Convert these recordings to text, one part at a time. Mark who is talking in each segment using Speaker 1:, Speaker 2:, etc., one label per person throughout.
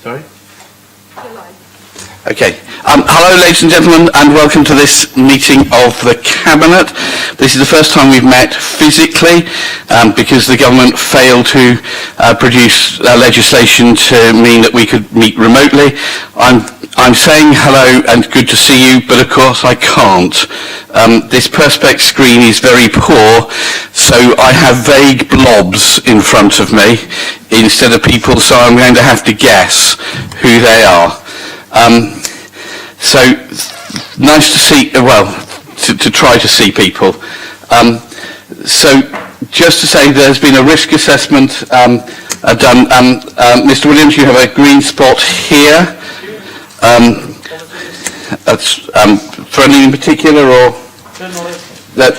Speaker 1: Sorry? Okay. Hello, ladies and gentlemen, and welcome to this meeting of the Cabinet. This is the first time we've met physically because the government failed to produce legislation to mean that we could meet remotely. I'm saying hello and good to see you, but of course I can't. This Perspex screen is very poor, so I have vague blobs in front of me instead of people, so I'm going to have to guess who they are. So nice to see, to try to see people. So just to say, there's been a risk assessment done. Mr. Williams, you have a green spot here. That's friendly in particular, or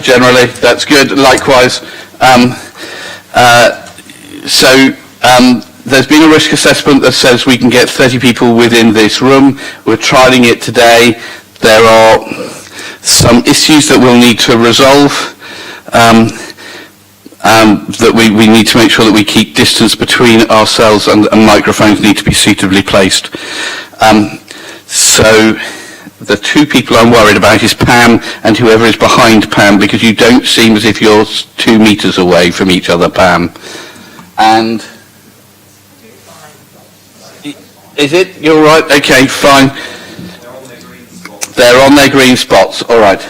Speaker 1: generally that's good. Likewise, there's been a risk assessment that says we can get 30 people within this room. We're trialling it today. There are some issues that we'll need to resolve. That we need to make sure that we keep distance between ourselves, and microphones need to be suitably placed. So the two people I'm worried about is Pam and whoever is behind Pam, because you don't seem as if you're 2 meters away from each other, Pam. And is it? You're right? Okay, fine. They're on their green spots. All right.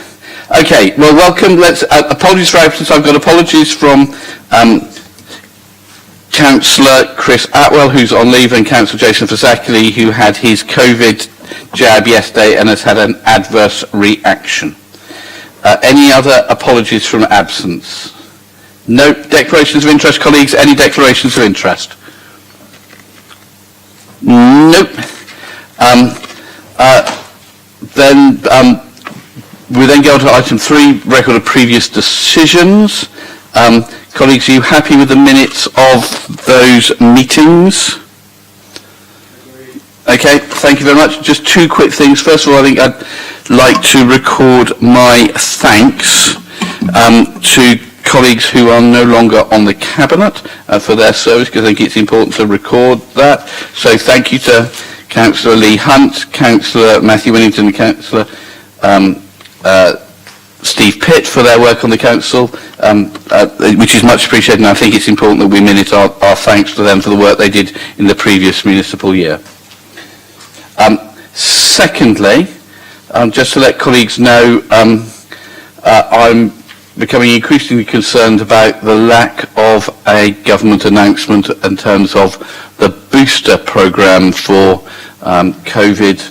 Speaker 1: Okay, well, welcome. Apologies for absence. I've got apologies from Councillor Chris Atwell, who's on leave, and Councillor Jason Fasakli, who had his COVID jab yesterday and has had an adverse reaction. Any other apologies from absence? No declarations of interest, colleagues? Any declarations of interest? Nope. We then go on to item 3, record of previous decisions. Colleagues, are you happy with the minutes of those meetings? Okay, thank you very much. Just 2 quick things. First of all, I think I'd like to record my thanks to colleagues who are no longer on the Cabinet for their service, because I think it's important to record that. So thank you to Councillor Lee Hunt, Councillor Matthew Winnington, Councillor Steve Pitt for their work on the Council, which is much appreciated, and I think it's important that we minute our thanks to them for the work they did in the previous municipal year. Secondly, just to let colleagues know, I'm becoming increasingly concerned about the lack of a government announcement in terms of the booster programme for COVID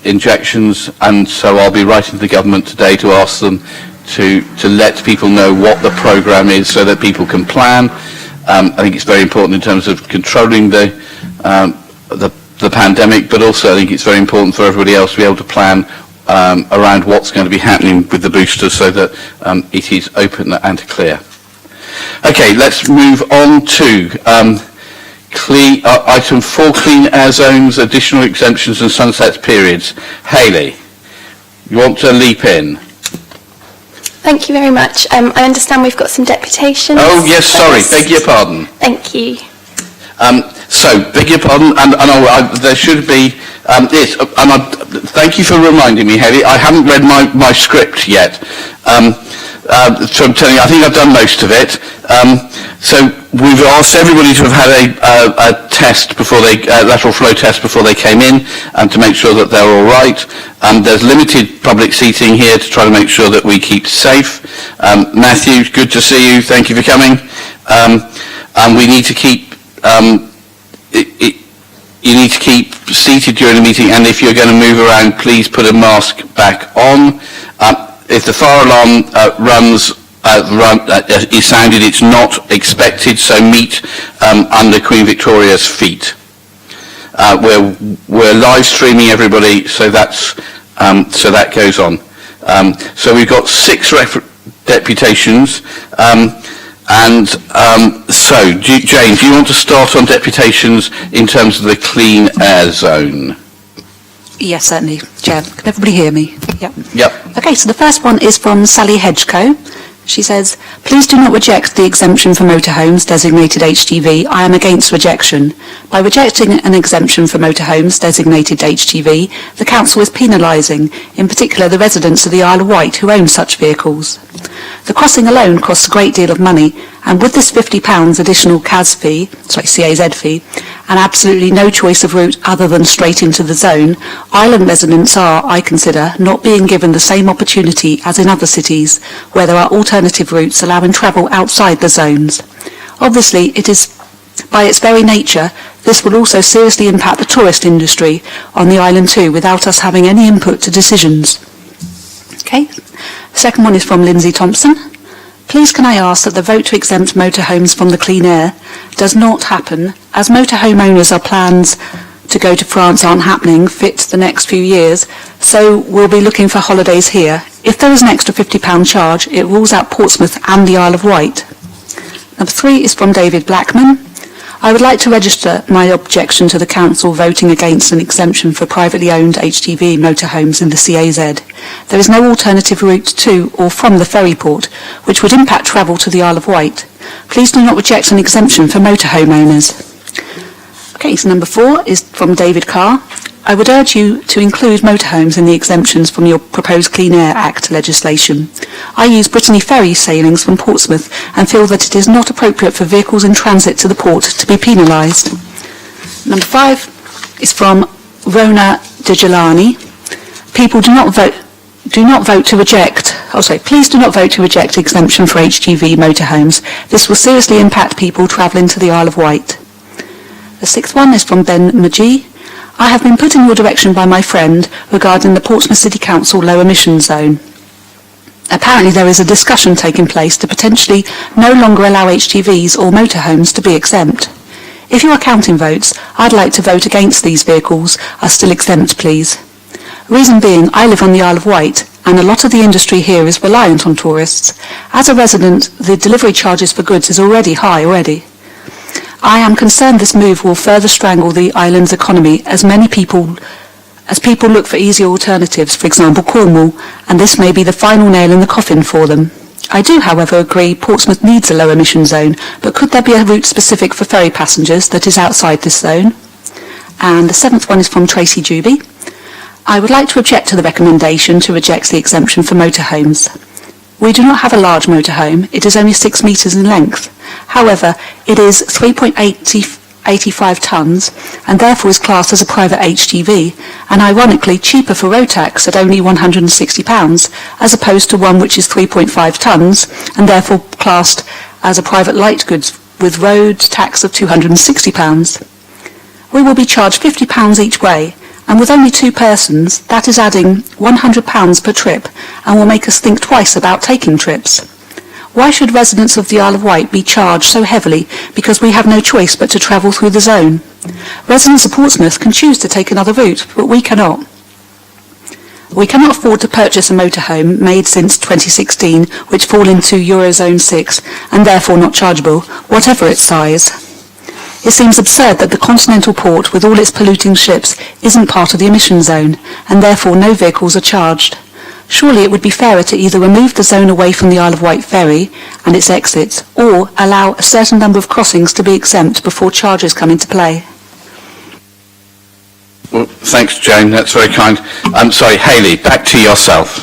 Speaker 1: injections, and so I'll be writing to the government today to ask them to let people know what the programme is so that people can plan. I think it's very important in terms of controlling the pandemic, but also I think it's very important for everybody else to be able to plan around what's going to be happening with the booster, so that it is open and clear. Okay, let's move on to item 4, clean air zones, additional exemptions and sunset periods. Hayley, you want to leap in?
Speaker 2: Thank you very much. I understand we've got some deputations.
Speaker 1: Oh yes, sorry, beg your pardon.
Speaker 2: Thank you.
Speaker 1: So, beg your pardon, and there should be, yes, thank you for reminding me, Hayley. I haven't read my script yet. So I'm telling you, I think I've done most of it. So we've asked everybody to have had a test before lateral flow test before they came in, and to make sure that they're all right. There's limited public seating here to try to make sure that we keep safe. Matthew, good to see you. Thank you for coming. And we need to keep you need to keep seated during the meeting, and if you're going to move around, please put a mask back on. If the fire alarm is sounded, it's not expected, so meet under Queen Victoria's feet. We're live streaming everybody, so that goes on. So we've got 6 deputations. So, Jane, do you want to start on deputations in terms of the clean air zone?
Speaker 3: Yes, certainly, Chair. Can everybody hear me? Yep.
Speaker 1: Yep.
Speaker 3: Okay, so the first one is from Sally Hedgecoe. She says, please do not reject the exemption for motorhomes designated HGV. I am against rejection. By rejecting an exemption for motorhomes designated HGV, the council is penalising, in particular the residents of the Isle of Wight who own such vehicles. The crossing alone costs a great deal of money, and with this £50 additional CAZ fee, and absolutely no choice of route other than straight into the zone, island residents are, I consider, not being given the same opportunity as in other cities, where there are alternative routes allowing travel outside the zones. Obviously, it is, by its very nature, this will also seriously impact the tourist industry on the island too, without us having any input to decisions. Okay. Second one is from Lindsay Thompson. Please can I ask that the vote to exempt motorhomes from the clean air does not happen, as motorhome owners are plans to go to France aren't happening fit the next few years, so we'll be looking for holidays here. If there is an extra £50 charge, it rules out Portsmouth and the Isle of Wight. Number 3 is from David Blackman. I would like to register my objection to the council voting against an exemption for privately owned HGV motorhomes in the CAZ. There is no alternative route to or from the ferry port, which would impact travel to the Isle of Wight. Please do not reject an exemption for motorhome owners. Okay, so number 4 is from David Carr. I would urge you to include motorhomes in the exemptions from your proposed Clean Air Act legislation. I use Brittany Ferry sailings from Portsmouth and feel that it is not appropriate for vehicles in transit to the port to be penalised. Number 5 is from Rona Dejelani. People do not vote to reject. Please do not vote to reject exemption for HGV motorhomes. This will seriously impact people travelling to the Isle of Wight. The 6th one is from Ben Majee. I have been put in your direction by my friend regarding the Portsmouth City Council low emission zone. Apparently there is a discussion taking place to potentially no longer allow HGVs or motorhomes to be exempt. If you are counting votes, I'd like to vote against these vehicles are still exempt, please. Reason being, I live on the Isle of Wight, and a lot of the industry here is reliant on tourists. As a resident, the delivery charges for goods is already high already. I am concerned this move will further strangle the island's economy as people look for easier alternatives, for example Cornwall, and this may be the final nail in the coffin for them. I do, however, agree Portsmouth needs a low emission zone, but could there be a route specific for ferry passengers that is outside this zone? And the 7th one is from Tracy Juby. I would like to object to the recommendation to reject the exemption for motorhomes. We do not have a large motorhome. It is only 6 metres in length. However, it is 3.85 tonnes and therefore is classed as a private HGV and ironically cheaper for road tax at only £160 as opposed to one which is 3.5 tonnes and therefore classed as a private light goods with road tax of £260. We will be charged £50 each way, and with only 2 persons, that is adding £100 per trip and will make us think twice about taking trips. Why should residents of the Isle of Wight be charged so heavily because we have no choice but to travel through the zone? Residents of Portsmouth can choose to take another route, but we cannot. We cannot afford to purchase a motorhome made since 2016, which fall into Eurozone 6 and therefore not chargeable, whatever its size. It seems absurd that the continental port with all its polluting ships isn't part of the emission zone and therefore no vehicles are charged. Surely it would be fairer to either remove the zone away from the Isle of Wight ferry and its exits or allow a certain number of crossings to be exempt before charges come into play.
Speaker 1: Well, thanks, Jane. That's very kind. I'm sorry, Hayley, back to yourself.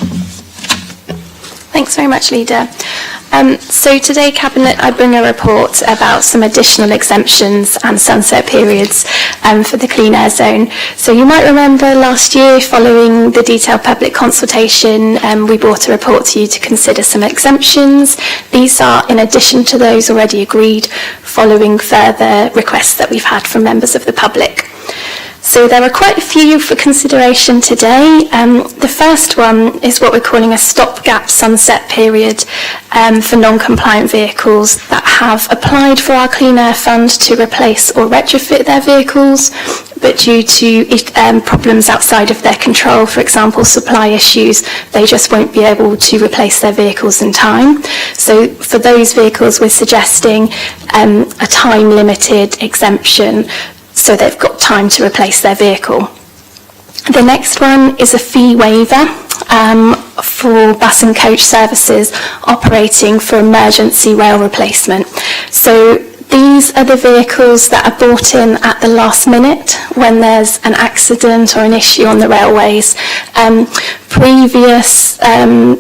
Speaker 2: Thanks very much, Leader. So today, Cabinet, I bring a report about some additional exemptions and sunset periods for the clean air zone. So you might remember last year, following the detailed public consultation, we brought a report to you to consider some exemptions. These are in addition to those already agreed, following further requests that we've had from members of the public. So there are quite a few for consideration today. The first one is what we're calling a stopgap sunset period for non-compliant vehicles that have applied for our Clean Air Fund to replace or retrofit their vehicles, but due to problems outside of their control, for example supply issues, they just won't be able to replace their vehicles in time. So for those vehicles we're suggesting a time-limited exemption so they've got time to replace their vehicle. The next one is a fee waiver for bus and coach services operating for emergency rail replacement. So these are the vehicles that are brought in at the last minute when there's an accident or an issue on the railways. Previous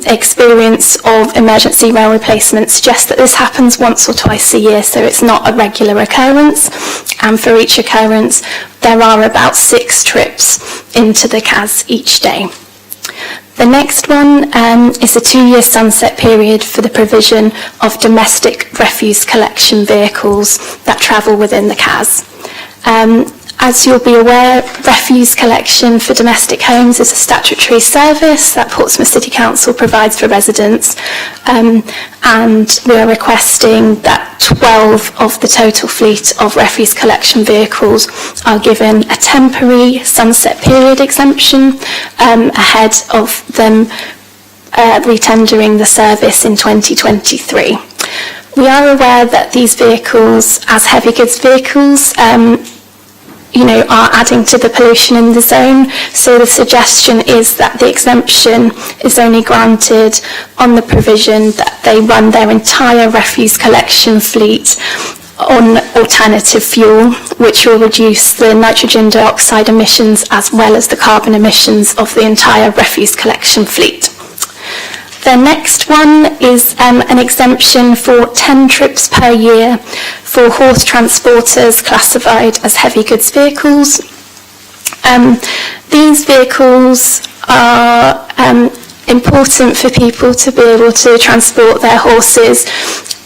Speaker 2: experience of emergency rail replacement suggests that this happens once or twice a year, so it's not a regular occurrence. And for each occurrence, there are about 6 trips into the CAS each day. The next one is a 2-year sunset period for the provision of domestic refuse collection vehicles that travel within the CAS. As you'll be aware, refuse collection for domestic homes is a statutory service that Portsmouth City Council provides for residents, and we are requesting that 12 of the total fleet of refuse collection vehicles are given a temporary sunset period exemption ahead of them retendering the service in 2023. We are aware that these vehicles, as heavy goods vehicles, are adding to the pollution in the zone. So the suggestion is that the exemption is only granted on the provision that they run their entire refuse collection fleet on alternative fuel, which will reduce the nitrogen dioxide emissions as well as the carbon emissions of the entire refuse collection fleet. The next one is an exemption for 10 trips per year for horse transporters classified as heavy goods vehicles. These vehicles are important for people to be able to transport their horses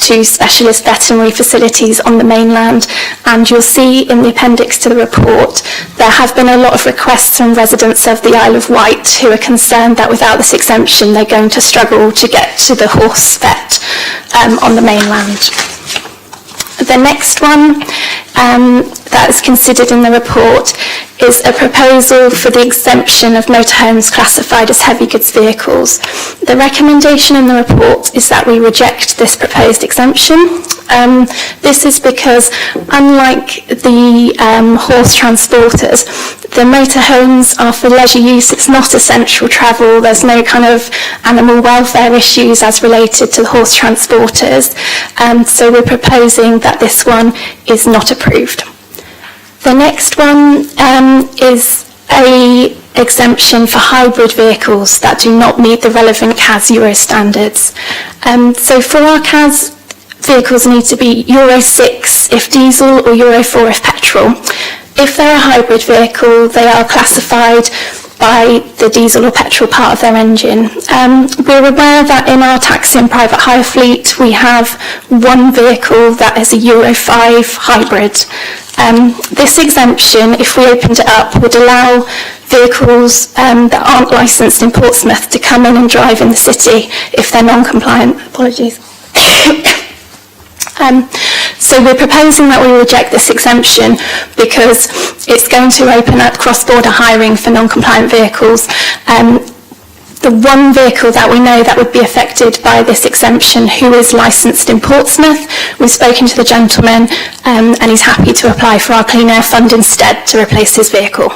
Speaker 2: to specialist veterinary facilities on the mainland, and you'll see in the appendix to the report there have been a lot of requests from residents of the Isle of Wight who are concerned that without this exemption they're going to struggle to get to the horse vet on the mainland. The next one that is considered in the report is a proposal for the exemption of motorhomes classified as heavy goods vehicles. The recommendation in the report is that we reject this proposed exemption. This is because, unlike the horse transporters, the motorhomes are for leisure use. It's not essential travel. There's no kind of animal welfare issues as related to the horse transporters. So we're proposing that this one is not approved. The next one is a exemption for hybrid vehicles that do not meet the relevant CAS Euro standards. So for our CAS, vehicles need to be Euro 6 if diesel or Euro 4 if petrol. If they're a hybrid vehicle, they are classified by the diesel or petrol part of their engine. We're aware that in our taxi and private hire fleet we have one vehicle that is a Euro 5 hybrid. This exemption, if we opened it up, would allow vehicles that aren't licensed in Portsmouth to come in and drive in the city if they're non-compliant. Apologies. So we're proposing that we reject this exemption because it's going to open up cross-border hiring for non-compliant vehicles. The one vehicle that we know that would be affected by this exemption who is licensed in Portsmouth, we've spoken to the gentleman and he's happy to apply for our Clean Air Fund instead to replace his vehicle.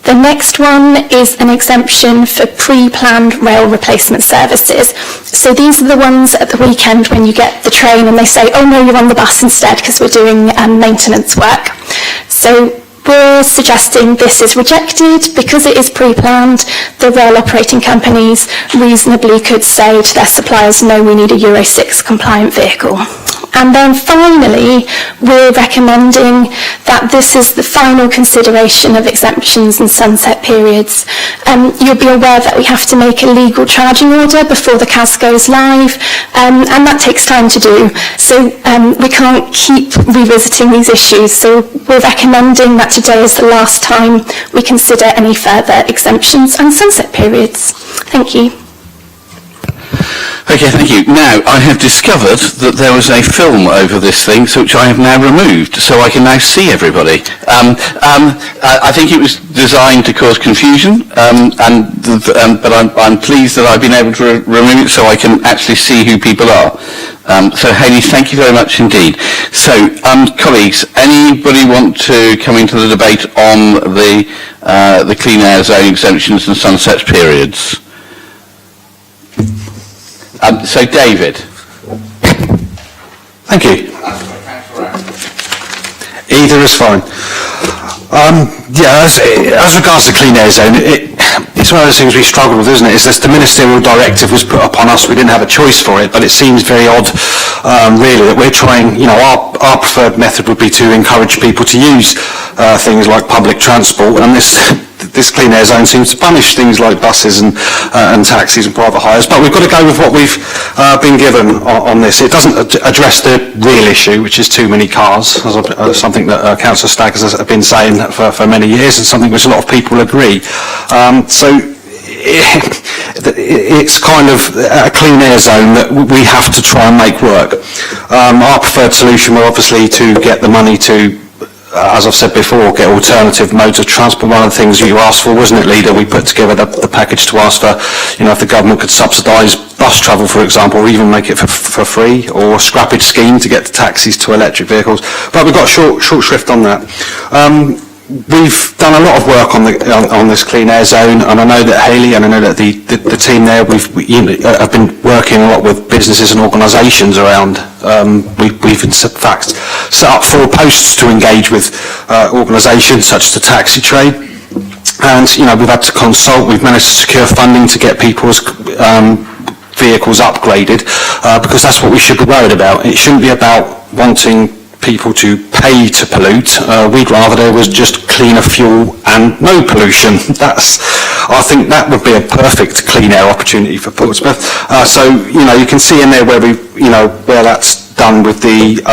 Speaker 2: The next one is an exemption for pre-planned rail replacement services. So these are the ones at the weekend when you get the train and they say, oh no, you're on the bus instead because we're doing maintenance work. So we're suggesting this is rejected because it is pre-planned. The rail operating companies reasonably could say to their suppliers, no, we need a Euro 6 compliant vehicle. And then finally, we're recommending that this is the final consideration of exemptions and sunset periods. You'll be aware that we have to make a legal charging order before the CAS goes live, and that takes time to do. So we can't keep revisiting these issues. So we're recommending that today is the last time we consider any further exemptions and sunset periods. Thank you.
Speaker 1: Okay, thank you. Now, I have discovered that there was a film over this thing, which I have now removed, so I can now see everybody. I think it was designed to cause confusion, but I'm pleased that I've been able to remove it so I can actually see who people are. So, Hayley, thank you very much indeed. So, colleagues, anybody want to come into the debate on the Clean Air Zone exemptions and sunset periods? So David.
Speaker 4: Thank you. Either is fine. As regards the clean air zone, it's one of those things we struggle with, isn't it? It's the ministerial directive was put upon us. We didn't have a choice for it, but it seems very odd, really, that we're trying. Our preferred method would be to encourage people to use things like public transport, and this clean air zone seems to punish things like buses and taxis and private hires. But we've got to go with what we've been given on this. It doesn't address the real issue, which is too many cars, something that Councillor Stagg has been saying for many years, and something which a lot of people agree. So it's kind of a clean air zone that we have to try and make work. Our preferred solution were obviously to get the money to, as I've said before, get alternative modes of transport. One of the things you asked for, wasn't it, Leader? We put together the package to ask for, if the government could subsidise bus travel, for example, or even make it for free, or a scrappage scheme to get the taxis to electric vehicles. But we've got short shrift on that. We've done a lot of work on this clean air zone, and I know that Hayley and I know that the team there have been working a lot with businesses and organisations around. We've in fact set up 4 posts to engage with organisations such as the taxi trade, and we've had to consult. We've managed to secure funding to get people's vehicles upgraded, because that's what we should be worried about. It shouldn't be about wanting people to pay to pollute. We'd rather there was just cleaner fuel and no pollution. I think that would be a perfect clean air opportunity for Portsmouth. So you can see in there where where that's done with the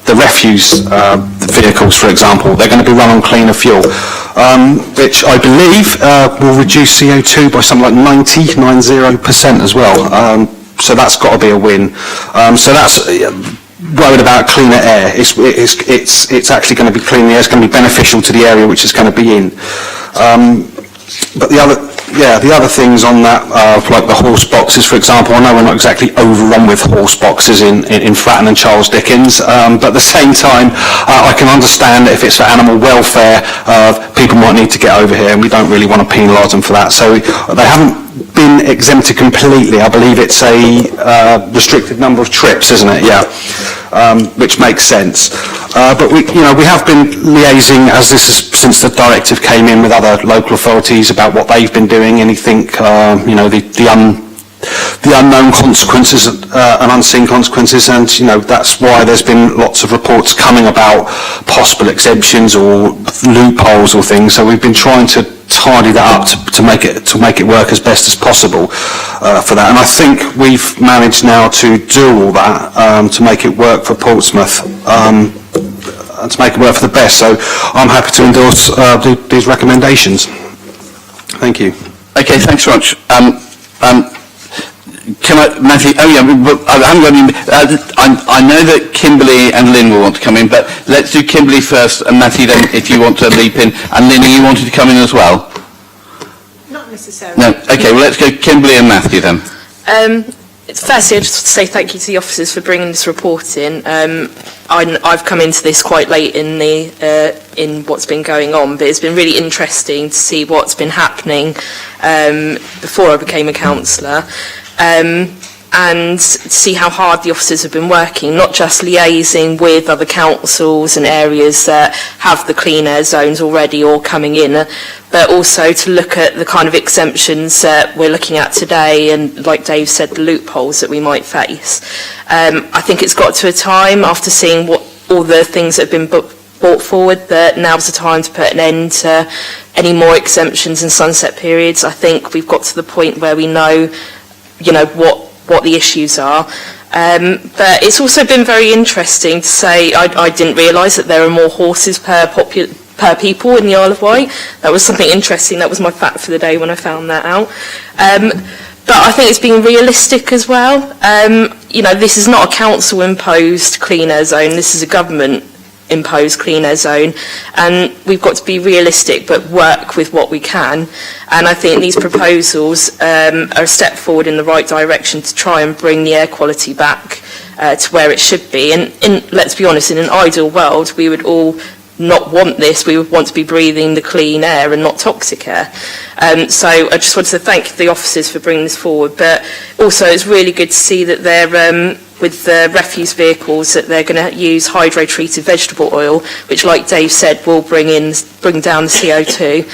Speaker 4: refuse vehicles, for example. They're going to be run on cleaner fuel, which I believe will reduce CO2 by something like 90% as well. So that's got to be a win. So that's worried about cleaner air. It's actually going to be cleaner air. It's going to be beneficial to the area which it's going to be in. But the other things on that, like the horse boxes, for example. I know we're not exactly overrun with horse boxes in Fratton and Charles Dickens, but at the same time, I can understand that if it's for animal welfare, people might need to get over here, and we don't really want to penalise them for that. So they haven't been exempted completely. I believe it's a restricted number of trips, isn't it? Yeah, which makes sense. But we have been liaising, as this is since the directive came in, with other local authorities about what they've been doing. Anything, the unknown consequences and unseen consequences, and that's why there's been lots of reports coming about possible exemptions or loopholes or things. So we've been trying to tidy that up to make it work as best as possible for that, and I think we've managed now to do all that to make it work for Portsmouth and to make it work for the best. So I'm happy to endorse these recommendations. Thank you.
Speaker 1: Okay, thanks very much. Can I, Matthew? Oh yeah, I haven't got any. I know that Kimberly and Lynn will want to come in, but let's do Kimberly first, and Matthew then, if you want to leap in. And Lynn, you wanted to come in as well?
Speaker 5: Not necessarily.
Speaker 1: No. Okay. Well, let's go Kimberly and Matthew then.
Speaker 5: Firstly, I just want to say thank you to the officers for bringing this report in. I've come into this quite late in what's been going on, but it's been really interesting to see what's been happening before I became a councillor. And see how hard the officers have been working, not just liaising with other councils and areas that have the clean air zones already or coming in, but also to look at the kind of exemptions that we're looking at today, and like Dave said, the loopholes that we might face. I think it's got to a time, after seeing what all the things that have been brought forward, that now's the time to put an end to any more exemptions and sunset periods. I think we've got to the point where we know what the issues are. But it's also been very interesting to say, I didn't realise that there are more horses per people in the Isle of Wight. That was something interesting. That was my fact for the day when I found that out. But I think it's being realistic as well. This is not a council-imposed clean air zone. This is a government-imposed clean air zone, and we've got to be realistic but work with what we can. And I think these proposals are a step forward in the right direction to try and bring the air quality back to where it should be. And let's be honest, in an ideal world we would all not want this. We would want to be breathing the clean air and not toxic air. So I just wanted to thank the officers for bringing this forward, but also it's really good to see that they're with the refuse vehicles that they're going to use hydro-treated vegetable oil, which, like Dave said, will bring down the CO2,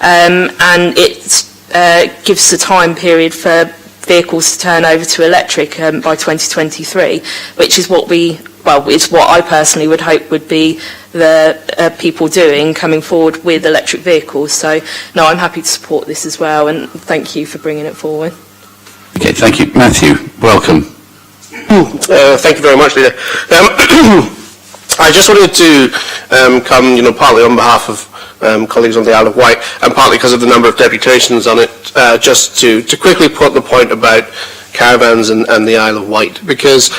Speaker 5: and it gives the time period for vehicles to turn over to electric by 2023, which is it's what I personally would hope would be the people doing coming forward with electric vehicles. So, no, I'm happy to support this as well, and thank you for bringing it forward.
Speaker 1: Okay, thank you. Matthew, welcome.
Speaker 6: Thank you very much, Leader. I just wanted to come, partly on behalf of colleagues on the Isle of Wight, and partly because of the number of deputations on it, just to quickly put the point about caravans and the Isle of Wight, because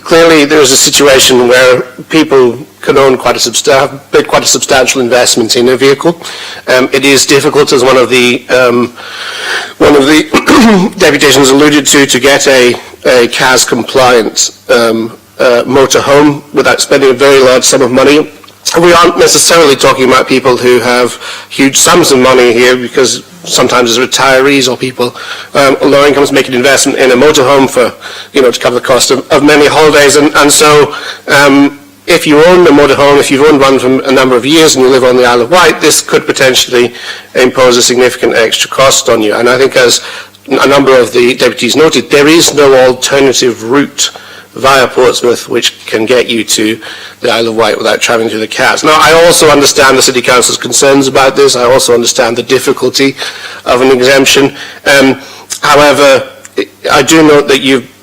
Speaker 6: clearly there is a situation where people can own quite a substantial investment in a vehicle. It is difficult, as one of the deputations alluded to get a CAS compliant motorhome without spending a very large sum of money. We aren't necessarily talking about people who have huge sums of money here, because sometimes as retirees or people low incomes make an investment in a motorhome for, to cover the cost of many holidays. And so if you own a motorhome, if you've owned one for a number of years and you live on the Isle of Wight, this could potentially impose a significant extra cost on you. And I think, as a number of the deputies noted, there is no alternative route via Portsmouth which can get you to the Isle of Wight without travelling through the CAS. Now, I also understand the City Council's concerns about this. I also understand the difficulty of an exemption. However, I do note that you've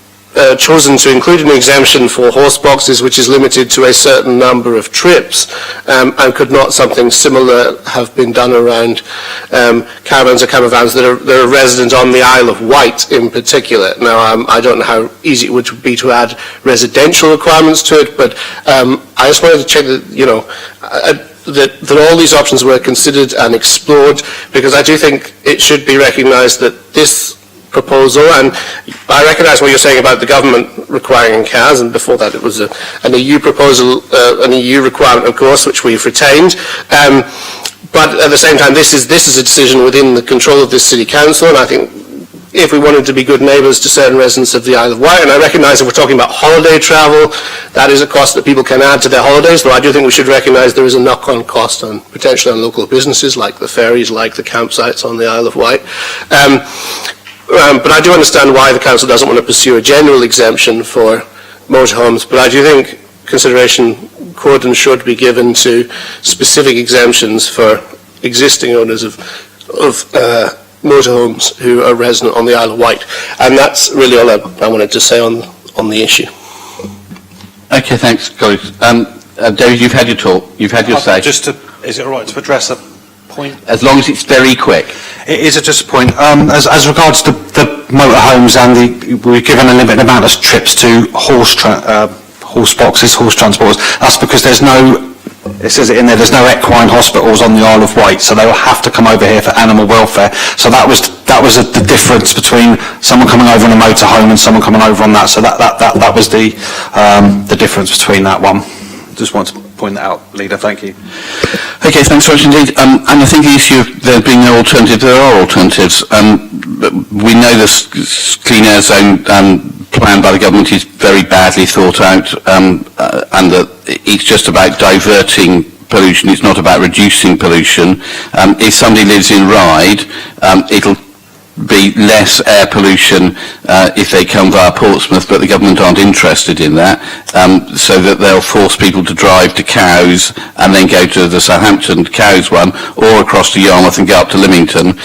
Speaker 6: chosen to include an exemption for horse boxes, which is limited to a certain number of trips, and could not something similar have been done around caravans or caravans that are resident on the Isle of Wight in particular? Now, I don't know how easy it would be to add residential requirements to it, but I just wanted to check that, that all these options were considered and explored, because I do think it should be recognised that this proposal, and I recognise what you're saying about the government requiring CAS, and before that it was an EU proposal, an EU requirement, of course, which we've retained. But at the same time, this is a decision within the control of this City Council, and I think if we wanted to be good neighbours to certain residents of the Isle of Wight, and I recognise that we're talking about holiday travel, that is a cost that people can add to their holidays, though I do think we should recognise there is a knock-on cost potentially on local businesses, like the ferries, like the campsites on the Isle of Wight. But I do understand why the Council doesn't want to pursue a general exemption for motorhomes, but I do think consideration could and should be given to specific exemptions for existing owners of motorhomes who are resident on the Isle of Wight. And that's really all I wanted to say on the issue.
Speaker 1: Okay, thanks, colleagues. David, you've had your talk. You've had your say.
Speaker 4: Is it all right to address a point?
Speaker 1: As long as it's very quick.
Speaker 4: It is just a point. As regards to the motorhomes and we're given a limited amount of trips to horse boxes, horse transporters, that's because there's no, it says it in there, there's no equine hospitals on the Isle of Wight, so they will have to come over here for animal welfare. So that was the difference between someone coming over on a motorhome and someone coming over on that. So that was the difference between that one. Just want to point that out, Leader. Thank you.
Speaker 1: Okay, thanks very much indeed. And I think the issue of there being no alternative, there are alternatives. We know this clean air zone plan by the government is very badly thought out, and that it's just about diverting pollution. It's not about reducing pollution. If somebody lives in Ryde, it'll be less air pollution if they come via Portsmouth, but the government aren't interested in that, so that they'll force people to drive to Cowes and then go to the Southampton Cowes one, or across to Yarmouth and go up to Lymington,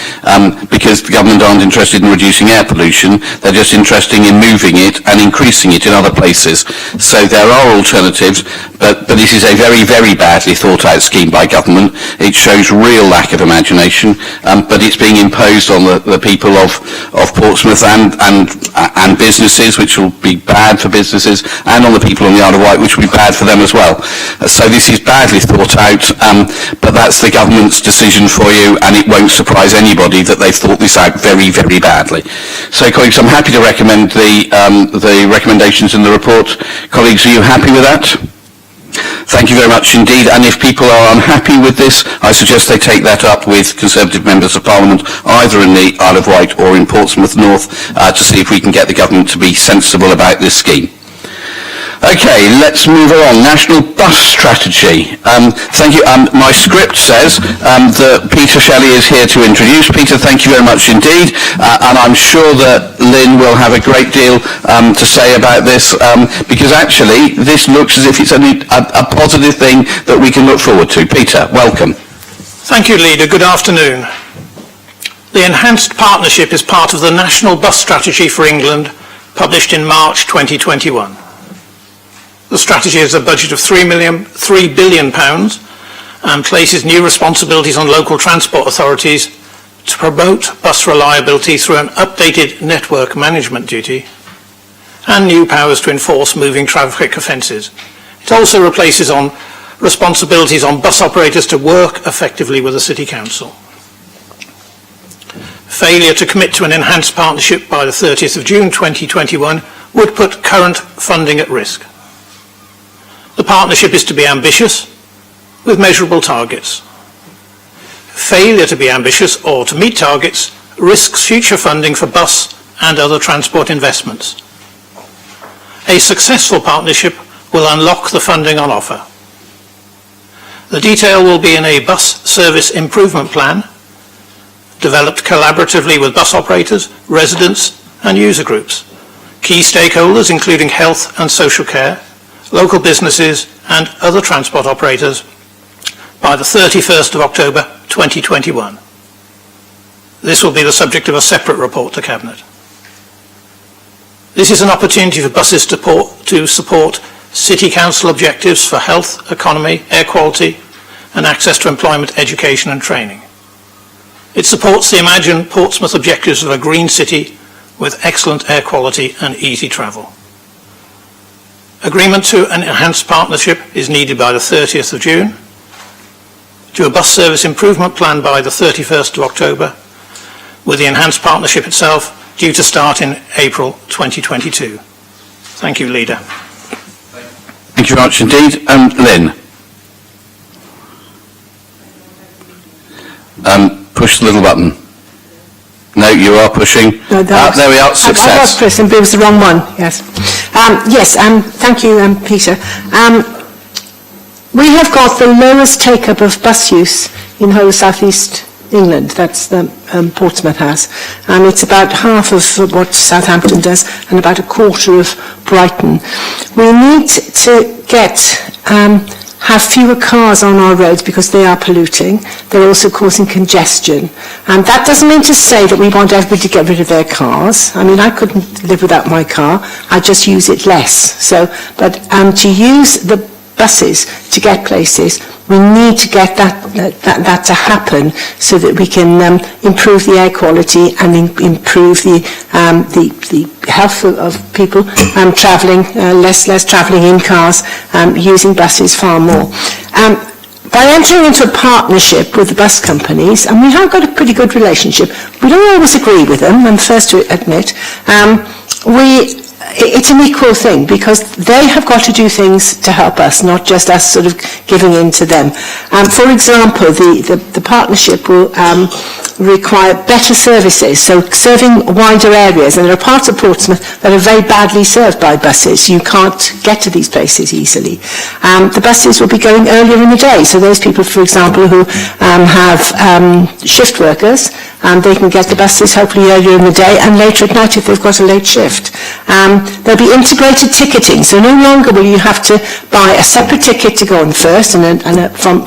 Speaker 1: because the government aren't interested in reducing air pollution. They're just interested in moving it and increasing it in other places. So there are alternatives, but this is a very, very badly thought out scheme by government. It shows real lack of imagination, but it's being imposed on the people of Portsmouth and businesses, which will be bad for businesses, and on the people on the Isle of Wight, which will be bad for them as well. So this is badly thought out, but that's the government's decision for you, and it won't surprise anybody that they've thought this out very, very badly. So, colleagues, I'm happy to recommend the recommendations in the report. Colleagues, are you happy with that? Thank you very much indeed. And if people are unhappy with this, I suggest they take that up with Conservative members of Parliament, either in the Isle of Wight or in Portsmouth North, to see if we can get the government to be sensible about this scheme. Okay, let's move on. National Bus Strategy. Thank you. My script says that Peter Shelley is here to introduce. Peter, thank you very much indeed. And I'm sure that Lynn will have a great deal to say about this, because actually this looks as if it's a positive thing that we can look forward to. Peter, welcome.
Speaker 7: Thank you, Leader. Good afternoon. The Enhanced Partnership is part of the National Bus Strategy for England, published in March 2021. The strategy has a budget of £3 billion and places new responsibilities on local transport authorities to promote bus reliability through an updated network management duty and new powers to enforce moving traffic offences. It also replaces on responsibilities on bus operators to work effectively with the City Council. Failure to commit to an enhanced partnership by the 30th of June 2021 would put current funding at risk. The partnership is to be ambitious, with measurable targets. Failure to be ambitious or to meet targets risks future funding for bus and other transport investments. A successful partnership will unlock the funding on offer. The detail will be in a bus service improvement plan, developed collaboratively with bus operators, residents and user groups, key stakeholders including health and social care, local businesses and other transport operators by the 31st of October 2021. This will be the subject of a separate report to Cabinet. This is an opportunity for buses to support City Council objectives for health, economy, air quality and access to employment, education and training. It supports the Imagine Portsmouth objectives of a green city with excellent air quality and easy travel. Agreement to an enhanced partnership is needed by the 30th of June, to a bus service improvement plan by the 31st of October, with the enhanced partnership itself due to start in April 2022. Thank you, Leader.
Speaker 1: Thank you very much indeed. Lynn. Push the little button. No, you are pushing.
Speaker 8: No,
Speaker 1: there we are.
Speaker 8: I was
Speaker 1: Success.
Speaker 8: pressing, but it was the wrong one. Yes. Thank you, Peter. We have got the lowest take-up of bus use in whole South East England. That's the Portsmouth has. It's about half of what Southampton does and about a quarter of Brighton. We need to have fewer cars on our roads because they are polluting. They're also causing congestion. And that doesn't mean to say that we want everybody to get rid of their cars. I mean, I couldn't live without my car. I just use it less. But to use the buses to get places, we need to get that to happen so that we can improve the air quality and improve the health of people travelling, less travelling in cars, using buses far more. By entering into a partnership with the bus companies, and we have got a pretty good relationship, we don't always agree with them, I'm the first to admit, it's an equal thing because they have got to do things to help us, not just us sort of giving in to them. For example, the partnership will require better services, so serving wider areas, and there are parts of Portsmouth that are very badly served by buses. You can't get to these places easily. The buses will be going earlier in the day, so those people, for example, who have shift workers, they can get the buses hopefully earlier in the day and later at night if they've got a late shift. There'll be integrated ticketing, so no longer will you have to buy a separate ticket to go on first from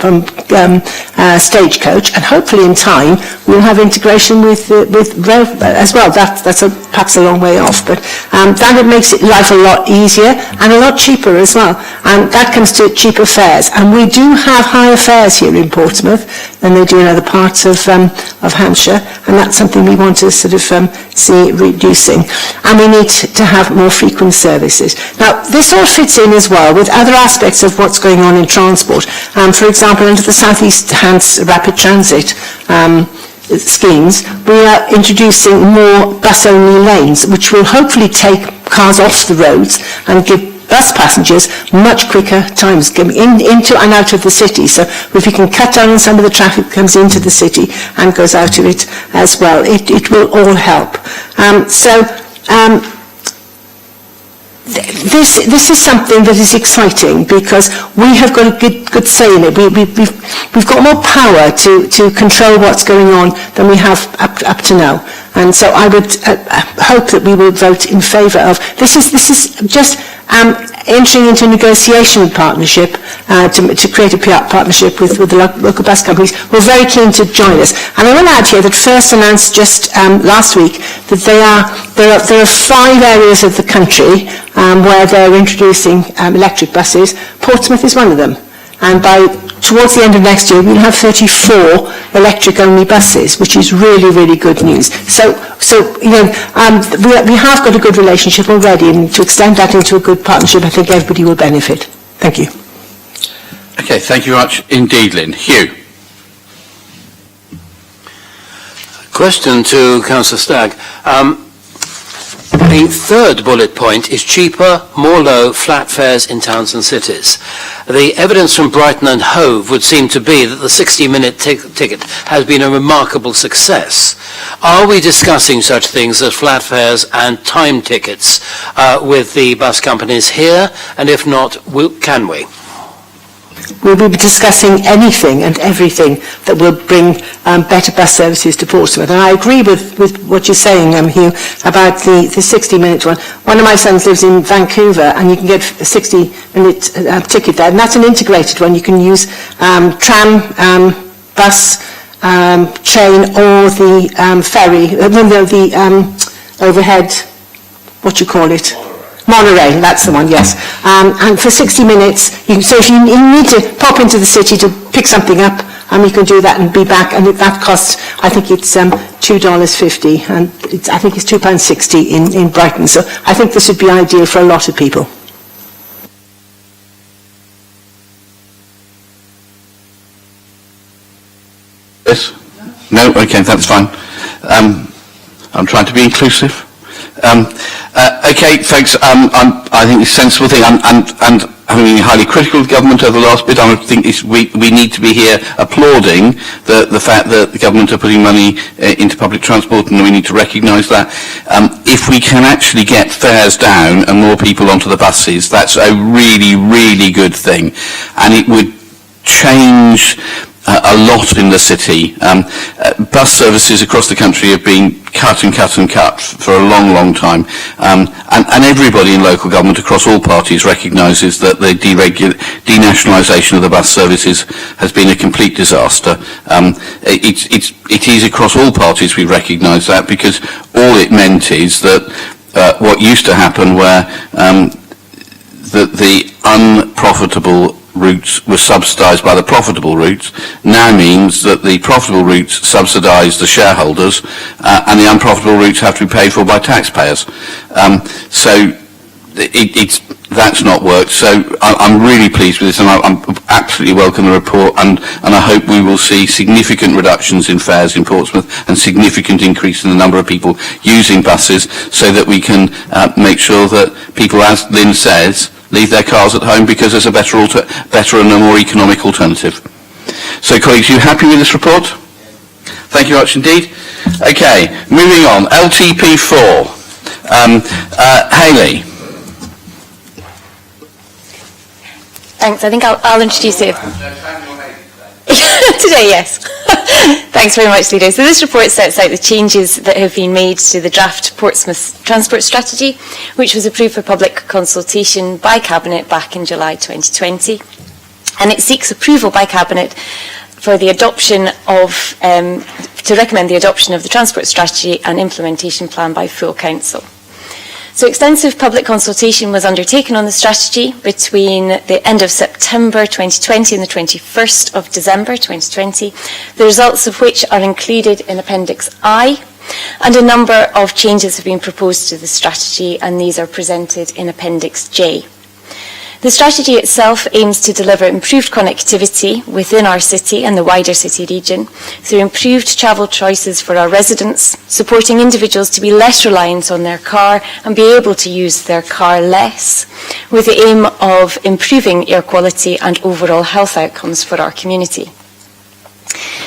Speaker 8: Stagecoach, and hopefully in time we'll have integration with rail as well. That's perhaps a long way off, but that makes life a lot easier and a lot cheaper as well. And that comes to cheaper fares, and we do have higher fares here in Portsmouth than they do in other parts of Hampshire, and that's something we want to sort of see reducing. And we need to have more frequent services. Now, this all fits in as well with other aspects of what's going on in transport. For example, under the South East Hants Rapid Transit schemes, we are introducing more bus-only lanes, which will hopefully take cars off the roads and give bus passengers much quicker times coming into and out of the city. So if we can cut down on some of the traffic that comes into the city and goes out of it as well, it will all help. This is something that is exciting because we have got a good say in it. We've got more power to control what's going on than we have up to now. And so I would hope that we will vote in favour of this. Is just entering into a negotiation with partnership to create a partnership with the local bus companies. We're very keen to join us. And I want to add here that First announced just last week that there are 5 areas of the country where they're introducing electric buses. Portsmouth is one of them. And towards the end of next year, we'll have 34 electric-only buses, which is really, really good news. So we have got a good relationship already, and to extend that into a good partnership, I think everybody will benefit. Thank you.
Speaker 1: Okay, thank you very much indeed, Lynn. Hugh.
Speaker 9: Question to Councillor Stagg. The third bullet point is cheaper, more low, flat fares in towns and cities. The evidence from Brighton and Hove would seem to be that the 60-minute ticket has been a remarkable success. Are we discussing such things as flat fares and time tickets with the bus companies here? And if not, can we?
Speaker 8: We will be discussing anything and everything that will bring better bus services to Portsmouth. And I agree with what you're saying, Hugh, about the 60-minute one. One of my sons lives in Vancouver, and you can get a 60-minute ticket there. And that's an integrated one. You can use tram, bus, train, or the ferry, the overhead, what do you call it? Monorail, that's the one, yes. And for 60 minutes, so if you need to pop into the city to pick something up, you can do that and be back, and that costs, I think it's $2.50, and I think it's £2.60 in Brighton. So I think this would be ideal for a lot of people.
Speaker 1: Yes? No? Okay, that's fine. I'm trying to be inclusive. Okay, folks, I think it's a sensible thing, and having been highly critical of government over the last bit, I think we need to be here applauding the fact that the government are putting money into public transport, and we need to recognise that. If we can actually get fares down and more people onto the buses, that's a really, really good thing, and it would change a lot in the city. Bus services across the country have been cut and cut and cut for a long, long time. And everybody in local government across all parties recognises that the denationalisation of the bus services has been a complete disaster. It is across all parties we recognise that, because all it meant is that what used to happen where the unprofitable routes were subsidised by the profitable routes now means that the profitable routes subsidise the shareholders and the unprofitable routes have to be paid for by taxpayers. So that's not worked. So I'm really pleased with this, and I'm absolutely welcome the report, and I hope we will see significant reductions in fares in Portsmouth and significant increase in the number of people using buses, so that we can make sure that people, as Lynn says, leave their cars at home because there's a better and a more economic alternative. So, colleagues, are you happy with this report? Thank you much indeed. Okay, moving on. LTP4. Hayley.
Speaker 10: Thanks. I think I'll introduce it. Today, yes. Thanks very much, Lido. So this report sets out the changes that have been made to the draft Portsmouth Transport Strategy, which was approved for public consultation by Cabinet back in July 2020. And it seeks approval by Cabinet for the adoption of, to recommend the adoption of the Transport Strategy and Implementation Plan by full Council. So extensive public consultation was undertaken on the strategy between the end of September 2020 and the 21st of December 2020, the results of which are included in Appendix I, and a number of changes have been proposed to the strategy, and these are presented in Appendix J. The strategy itself aims to deliver improved connectivity within our city and the wider city region through improved travel choices for our residents, supporting individuals to be less reliant on their car and be able to use their car less, with the aim of improving air quality and overall health outcomes for our community.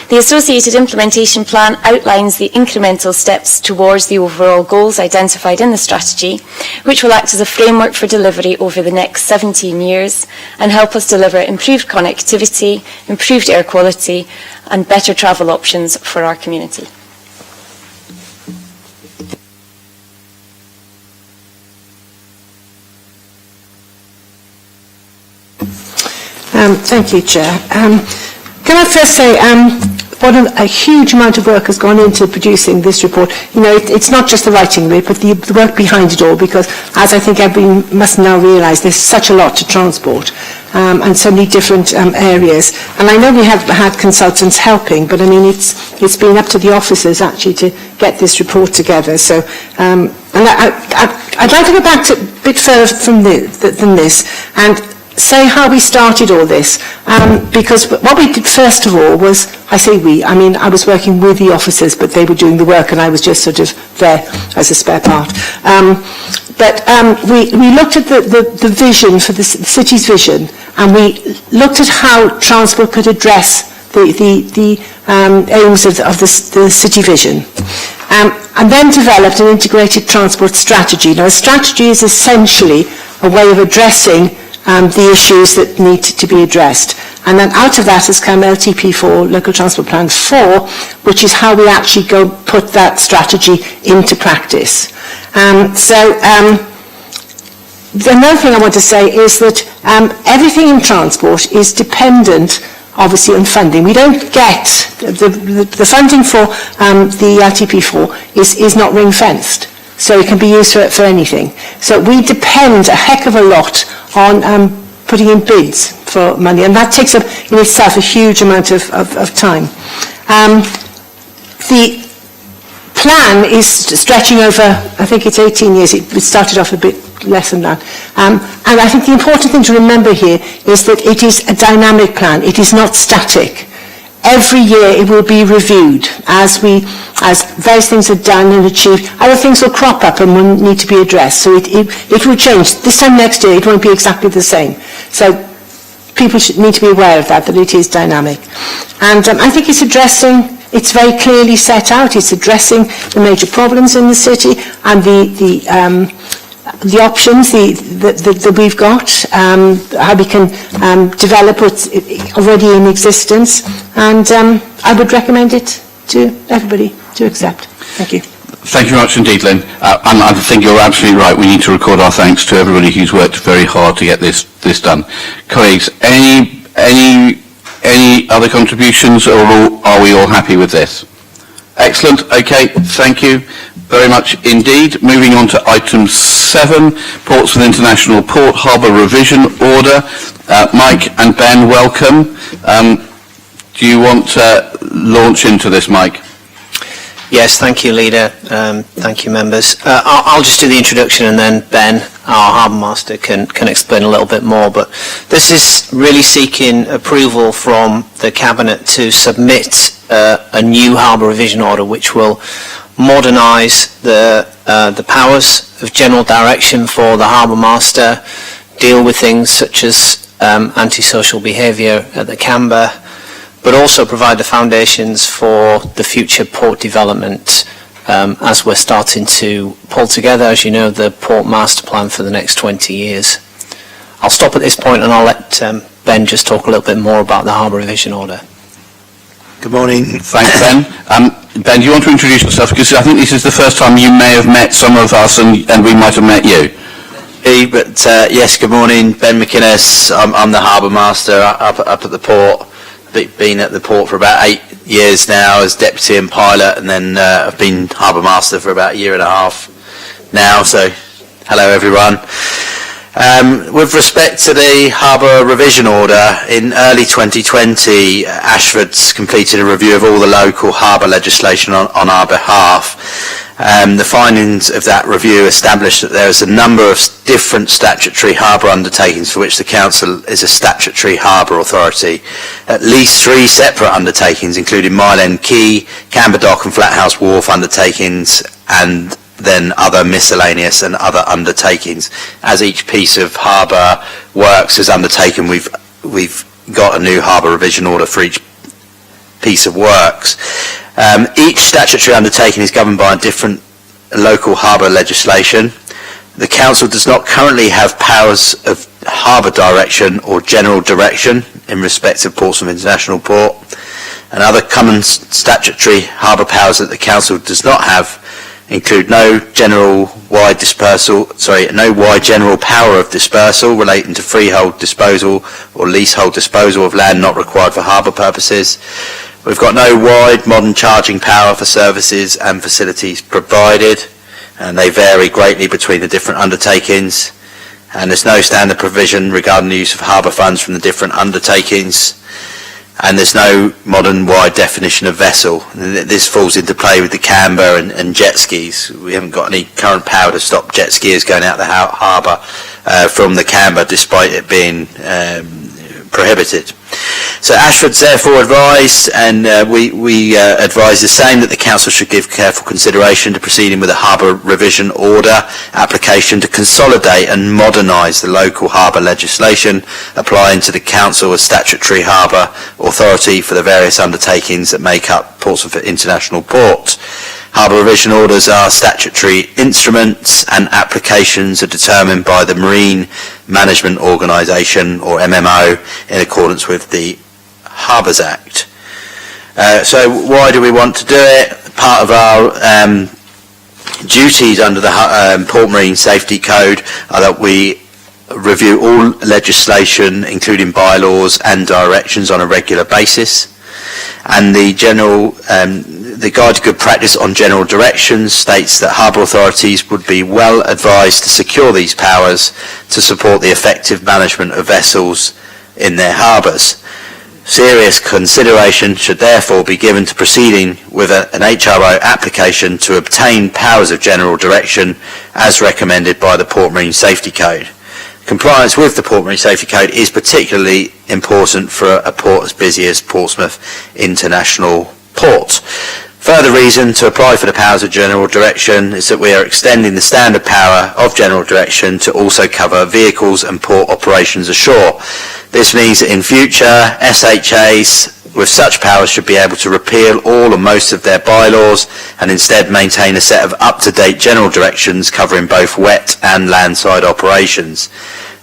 Speaker 10: The associated implementation plan outlines the incremental steps towards the overall goals identified in the strategy, which will act as a framework for delivery over the next 17 years and help us deliver improved connectivity, improved air quality and better travel options for our community.
Speaker 8: Thank you, Chair. Can I first say what a huge amount of work has gone into producing this report. You know, it's not just the writing of it, but the work behind it all, because as I think everybody must now realise, there's such a lot to transport and so many different areas. And I know we have had consultants helping, but I mean, it's been up to the officers actually to get this report together. So, and I'd like to go back to a bit further from than this and say how we started all this, because what we did first of all was, I say we, I mean I was working with the officers, but they were doing the work and I was just sort of there as a spare part. We looked at the vision for the city's vision, and we looked at how transport could address the aims of the city vision. And then developed an integrated transport strategy. Now a strategy is essentially a way of addressing the issues that need to be addressed. And then out of that has come LTP4, Local Transport Plan 4, which is how we actually go put that strategy into practice. Another thing I want to say is that everything in transport is dependent, obviously, on funding. We don't get, the funding for the LTP4 is not ring-fenced. So it can be used for anything. So we depend a heck of a lot on putting in bids for money, and that takes up in itself a huge amount of time. The plan is stretching over, I think it's 18 years. It started off a bit less than that. And I think the important thing to remember here is that it is a dynamic plan. It is not static. Every year it will be reviewed as various things are done and achieved. Other things will crop up and will need to be addressed. So it will change. This time next year it won't be exactly the same. So people should need to be aware of that it is dynamic. And I think it's very clearly set out. It's addressing the major problems in the city and the options that we've got, how we can develop what's already in existence, and I would recommend it to everybody to accept. Thank you.
Speaker 1: Thank you very much indeed, Lynn. And I think you're absolutely right. We need to record our thanks to everybody who's worked very hard to get this done. Colleagues, any other contributions, or are we all happy with this? Excellent. Okay. Thank you very much indeed. Moving on to item 7, Portsmouth International Port Harbour Revision Order. Mike and Ben, welcome. Do you want to launch into this, Mike?
Speaker 11: Yes, thank you, Leader. Thank you, members. I'll just do the introduction, and then Ben, our Harbour Master, can explain a little bit more. But this is really seeking approval from the Cabinet to submit a new Harbour Revision Order, which will modernise the powers of general direction for the Harbour Master, deal with things such as antisocial behaviour at the Camber, but also provide the foundations for the future port development as we're starting to pull together, as you know, the Port Master Plan for the next 20 years. I'll stop at this point and I'll let Ben just talk a little bit more about the Harbour Revision Order.
Speaker 12: Good morning.
Speaker 1: Thanks, Ben. Ben, do you want to introduce yourself? Because I think this is the first time you may have met some of us and we might have met you.
Speaker 12: But yes, good morning. Ben McInnes. I'm the Harbour Master up at the port. Been at the port for about 8 years now as deputy and pilot, and then I've been Harbour Master for about a year and a half now. So, hello everyone. With respect to the harbour revision order, in early 2020, Ashford's completed a review of all the local harbour legislation on our behalf. The findings of that review established that there is a number of different statutory harbour undertakings for which the Council is a statutory harbour authority. At least 3 separate undertakings, including Mile End Quay, Camber Dock and Flathouse Wharf undertakings, and then other miscellaneous and other undertakings. As each piece of harbour works is undertaken, we've got a new harbour revision order for each piece of works. Each statutory undertaking is governed by a different local harbour legislation. The Council does not currently have powers of harbour direction or general direction in respect of Portsmouth International Port, and other common statutory harbour powers that the Council does not have include no wide general power of dispersal relating to freehold disposal or leasehold disposal of land not required for harbour purposes. We've got no wide modern charging power for services and facilities provided, and they vary greatly between the different undertakings. And there's no standard provision regarding the use of harbour funds from the different undertakings. And there's no modern wide definition of vessel. This falls into play with the camber and jet skis. We haven't got any current power to stop jet skiers going out the harbour from the camber, despite it being prohibited. So Ashford's therefore advised, and we advise the same, that the Council should give careful consideration to proceeding with a harbour revision order application to consolidate and modernise the local harbour legislation applying to the Council as statutory harbour authority for the various undertakings that make up Portsmouth International Port. Harbour revision orders are statutory instruments, and applications are determined by the Marine Management Organisation, or MMO, in accordance with the Harbours Act. So why do we want to do it? Part of our duties under the Port Marine Safety Code are that we review all legislation, including bylaws and directions, on a regular basis. And the Guide to Good Practice on General Directions states that harbour authorities would be well advised to secure these powers to support the effective management of vessels in their harbours. Serious consideration should therefore be given to proceeding with an HRO application to obtain powers of general direction as recommended by the Port Marine Safety Code. Compliance with the Port Marine Safety Code is particularly important for a port as busy as Portsmouth International Port. Further reason to apply for the powers of general direction is that we are extending the standard power of general direction to also cover vehicles and port operations ashore. This means that in future, SHAs with such powers should be able to repeal all or most of their bylaws and instead maintain a set of up-to-date general directions covering both wet and landside operations.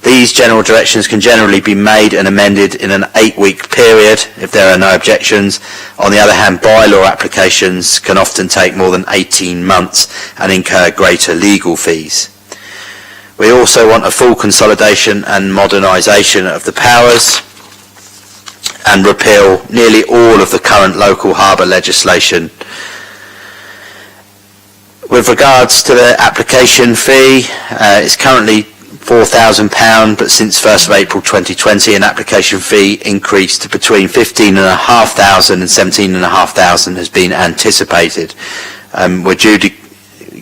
Speaker 12: These general directions can generally be made and amended in an 8-week period if there are no objections. On the other hand, bylaw applications can often take more than 18 months and incur greater legal fees. We also want a full consolidation and modernisation of the powers and repeal nearly all of the current local harbour legislation. With regards to the application fee, it's currently £4,000, but since 1st of April 2020 an application fee increased to between £15,500 and £17,500 has been anticipated. We're due to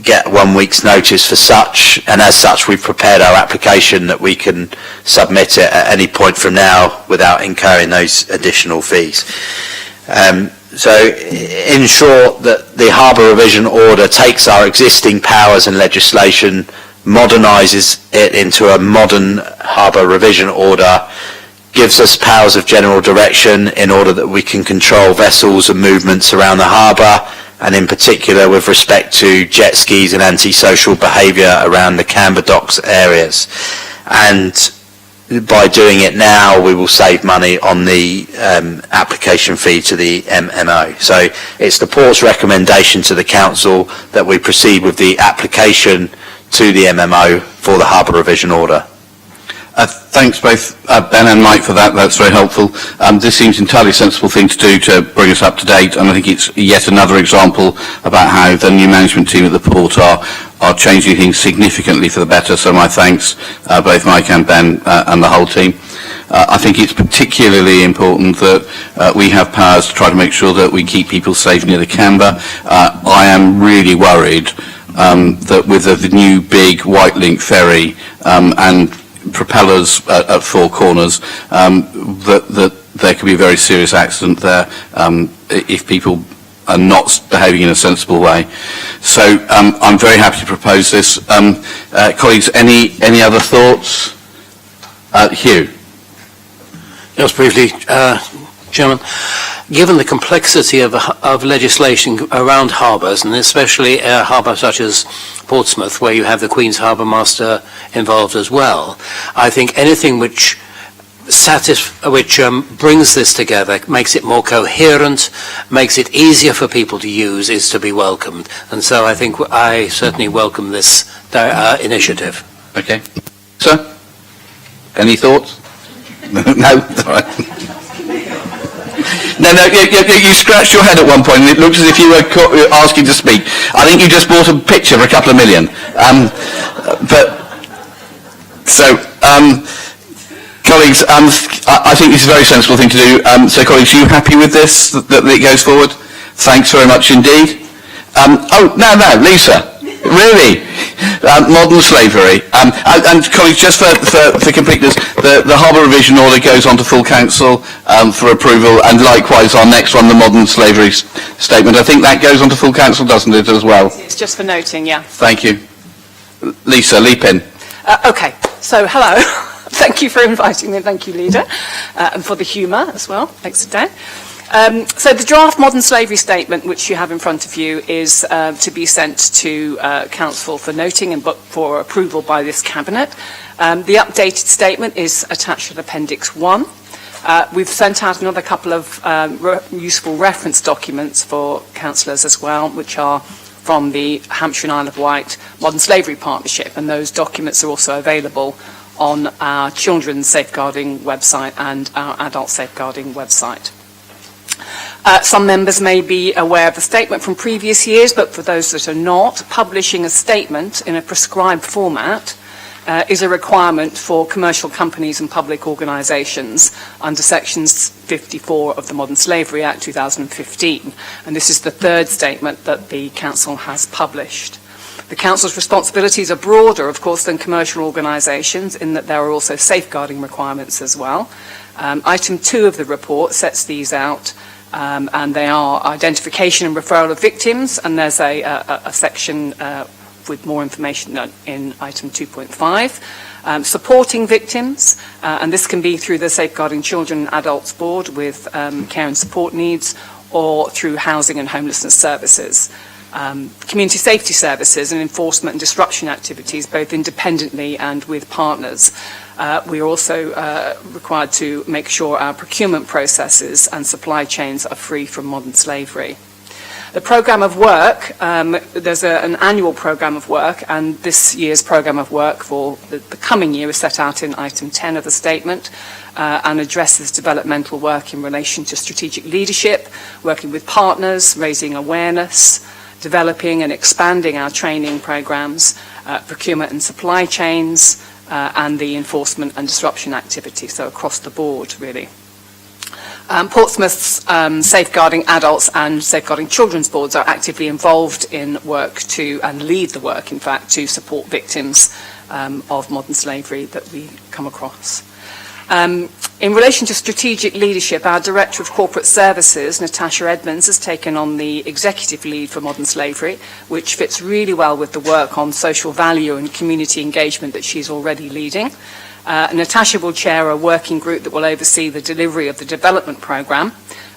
Speaker 12: get 1 week's notice for such, and as such we've prepared our application that we can submit it at any point from now without incurring those additional fees. So in short, that the harbour revision order takes our existing powers and legislation, modernises it into a modern harbour revision order, gives us powers of general direction in order that we can control vessels and movements around the harbour, and in particular with respect to jet skis and antisocial behaviour around the Camber Docks areas. And by doing it now, we will save money on the application fee to the MMO. So it's the Port's recommendation to the Council that we proceed with the application to the MMO for the harbour revision order.
Speaker 1: Thanks both Ben and Mike for that. That's very helpful. This seems an entirely sensible thing to do to bring us up to date, and I think it's yet another example about how the new management team at the port are changing things significantly for the better. So my thanks, both Mike and Ben and the whole team. I think it's particularly important that we have powers to try to make sure that we keep people safe near the Canberra. I am really worried that with the new big White Link ferry and propellers at Four Corners, that there could be a very serious accident there if people are not behaving in a sensible way. So I'm very happy to propose this. Colleagues, any other thoughts? Hugh.
Speaker 9: Just briefly, Chairman, given the complexity of legislation around harbours, and especially a harbour such as Portsmouth, where you have the Queen's Harbour Master involved as well, I think anything which brings this together, makes it more coherent, makes it easier for people to use, is to be welcomed. And so I think I certainly welcome this initiative.
Speaker 1: Okay. Sir, any thoughts? No? All right. No, you scratched your head at one point and it looked as if you were asking to speak. I think you just bought a picture for a couple of million. Colleagues, I think this is a very sensible thing to do. So colleagues, are you happy with this, that it goes forward? Thanks very much indeed. No, Lisa. Really? Modern slavery. And colleagues, just for completeness, the Harbour Revision Order goes on to full council for approval, and likewise our next one, the Modern Slavery Statement. I think that goes on to full council, doesn't it, as well?
Speaker 13: It's just for noting, yeah.
Speaker 1: Thank you. Lisa, leap in.
Speaker 13: Okay, so hello. Thank you for inviting me, thank you, Leader, and for the humour as well. Thanks, Dan. So the draft Modern Slavery Statement, which you have in front of you, is to be sent to Council for noting and for approval by this Cabinet. The updated statement is attached to Appendix 1. We've sent out another couple of useful reference documents for councillors as well, which are from the Hampshire and Isle of Wight Modern Slavery Partnership, and those documents are also available on our children's safeguarding website and our adult safeguarding website. Some members may be aware of the statement from previous years, but for those that are not, publishing a statement in a prescribed format is a requirement for commercial companies and public organisations under Sections 54 of the Modern Slavery Act 2015. And this is the third statement that the Council has published. The Council's responsibilities are broader, of course, than commercial organisations, in that there are also safeguarding requirements as well. Item 2 of the report sets these out, and they are identification and referral of victims, and there's a section with more information in item 2.5. Supporting victims, and this can be through the Safeguarding Children and Adults Board with care and support needs, or through housing and homelessness services. Community safety services and enforcement and disruption activities, both independently and with partners. We are also required to make sure our procurement processes and supply chains are free from modern slavery. The programme of work, there's an annual programme of work, and this year's programme of work for the coming year is set out in item 10 of the statement, and addresses developmental work in relation to strategic leadership, working with partners, raising awareness, developing and expanding our training programmes, procurement and supply chains, and the enforcement and disruption activities, so across the board, really. Portsmouth's Safeguarding Adults and Safeguarding Children's Boards are actively involved in work and lead the work, in fact, to support victims of modern slavery that we come across. In relation to strategic leadership, our Director of Corporate Services, Natasha Edmonds, has taken on the executive lead for modern slavery, which fits really well with the work on social value and community engagement that she's already leading. Natasha will chair a working group that will oversee the delivery of the development programme,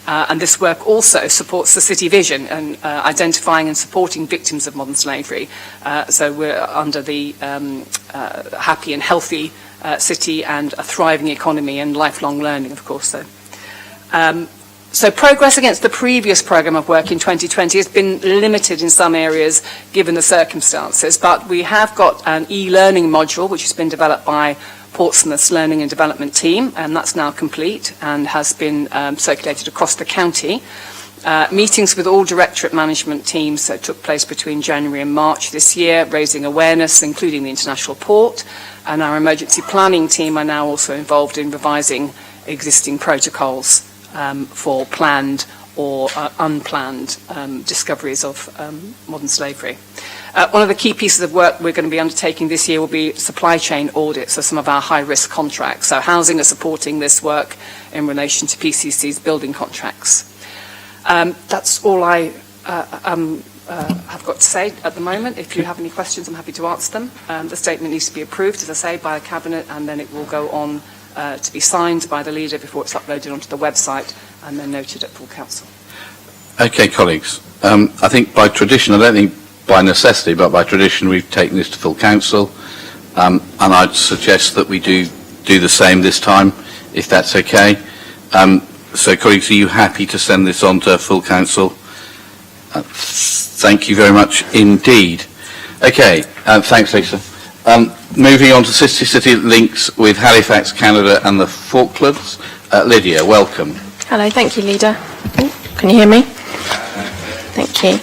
Speaker 13: and this work also supports the city vision and identifying and supporting victims of modern slavery. So we're under the happy and healthy city and a thriving economy and lifelong learning, of course. So progress against the previous programme of work in 2020 has been limited in some areas given the circumstances, but we have got an e-learning module which has been developed by Portsmouth's Learning and Development Team, and that's now complete and has been circulated across the county. Meetings with all directorate management teams took place between January and March this year, raising awareness, including the International Port, and our emergency planning team are now also involved in revising existing protocols for planned or unplanned discoveries of modern slavery. One of the key pieces of work we're going to be undertaking this year will be supply chain audits of some of our high-risk contracts. So housing are supporting this work in relation to PCC's building contracts. That's all I have got to say at the moment. If you have any questions, I'm happy to answer them. The statement needs to be approved, as I say, by the Cabinet, and then it will go on to be signed by the leader before it's uploaded onto the website and then noted at full council.
Speaker 1: Okay, colleagues. I think by tradition, I don't think by necessity, but by tradition, we've taken this to full council, and I'd suggest that we do the same this time, if that's okay. So, colleagues, are you happy to send this on to full council? Thank you very much indeed. Okay, thanks, Lisa. Moving on to city links with Halifax, Canada and the Falklands. Lydia, welcome.
Speaker 2: Hello, thank you, Leader. Can you hear me? Thank you.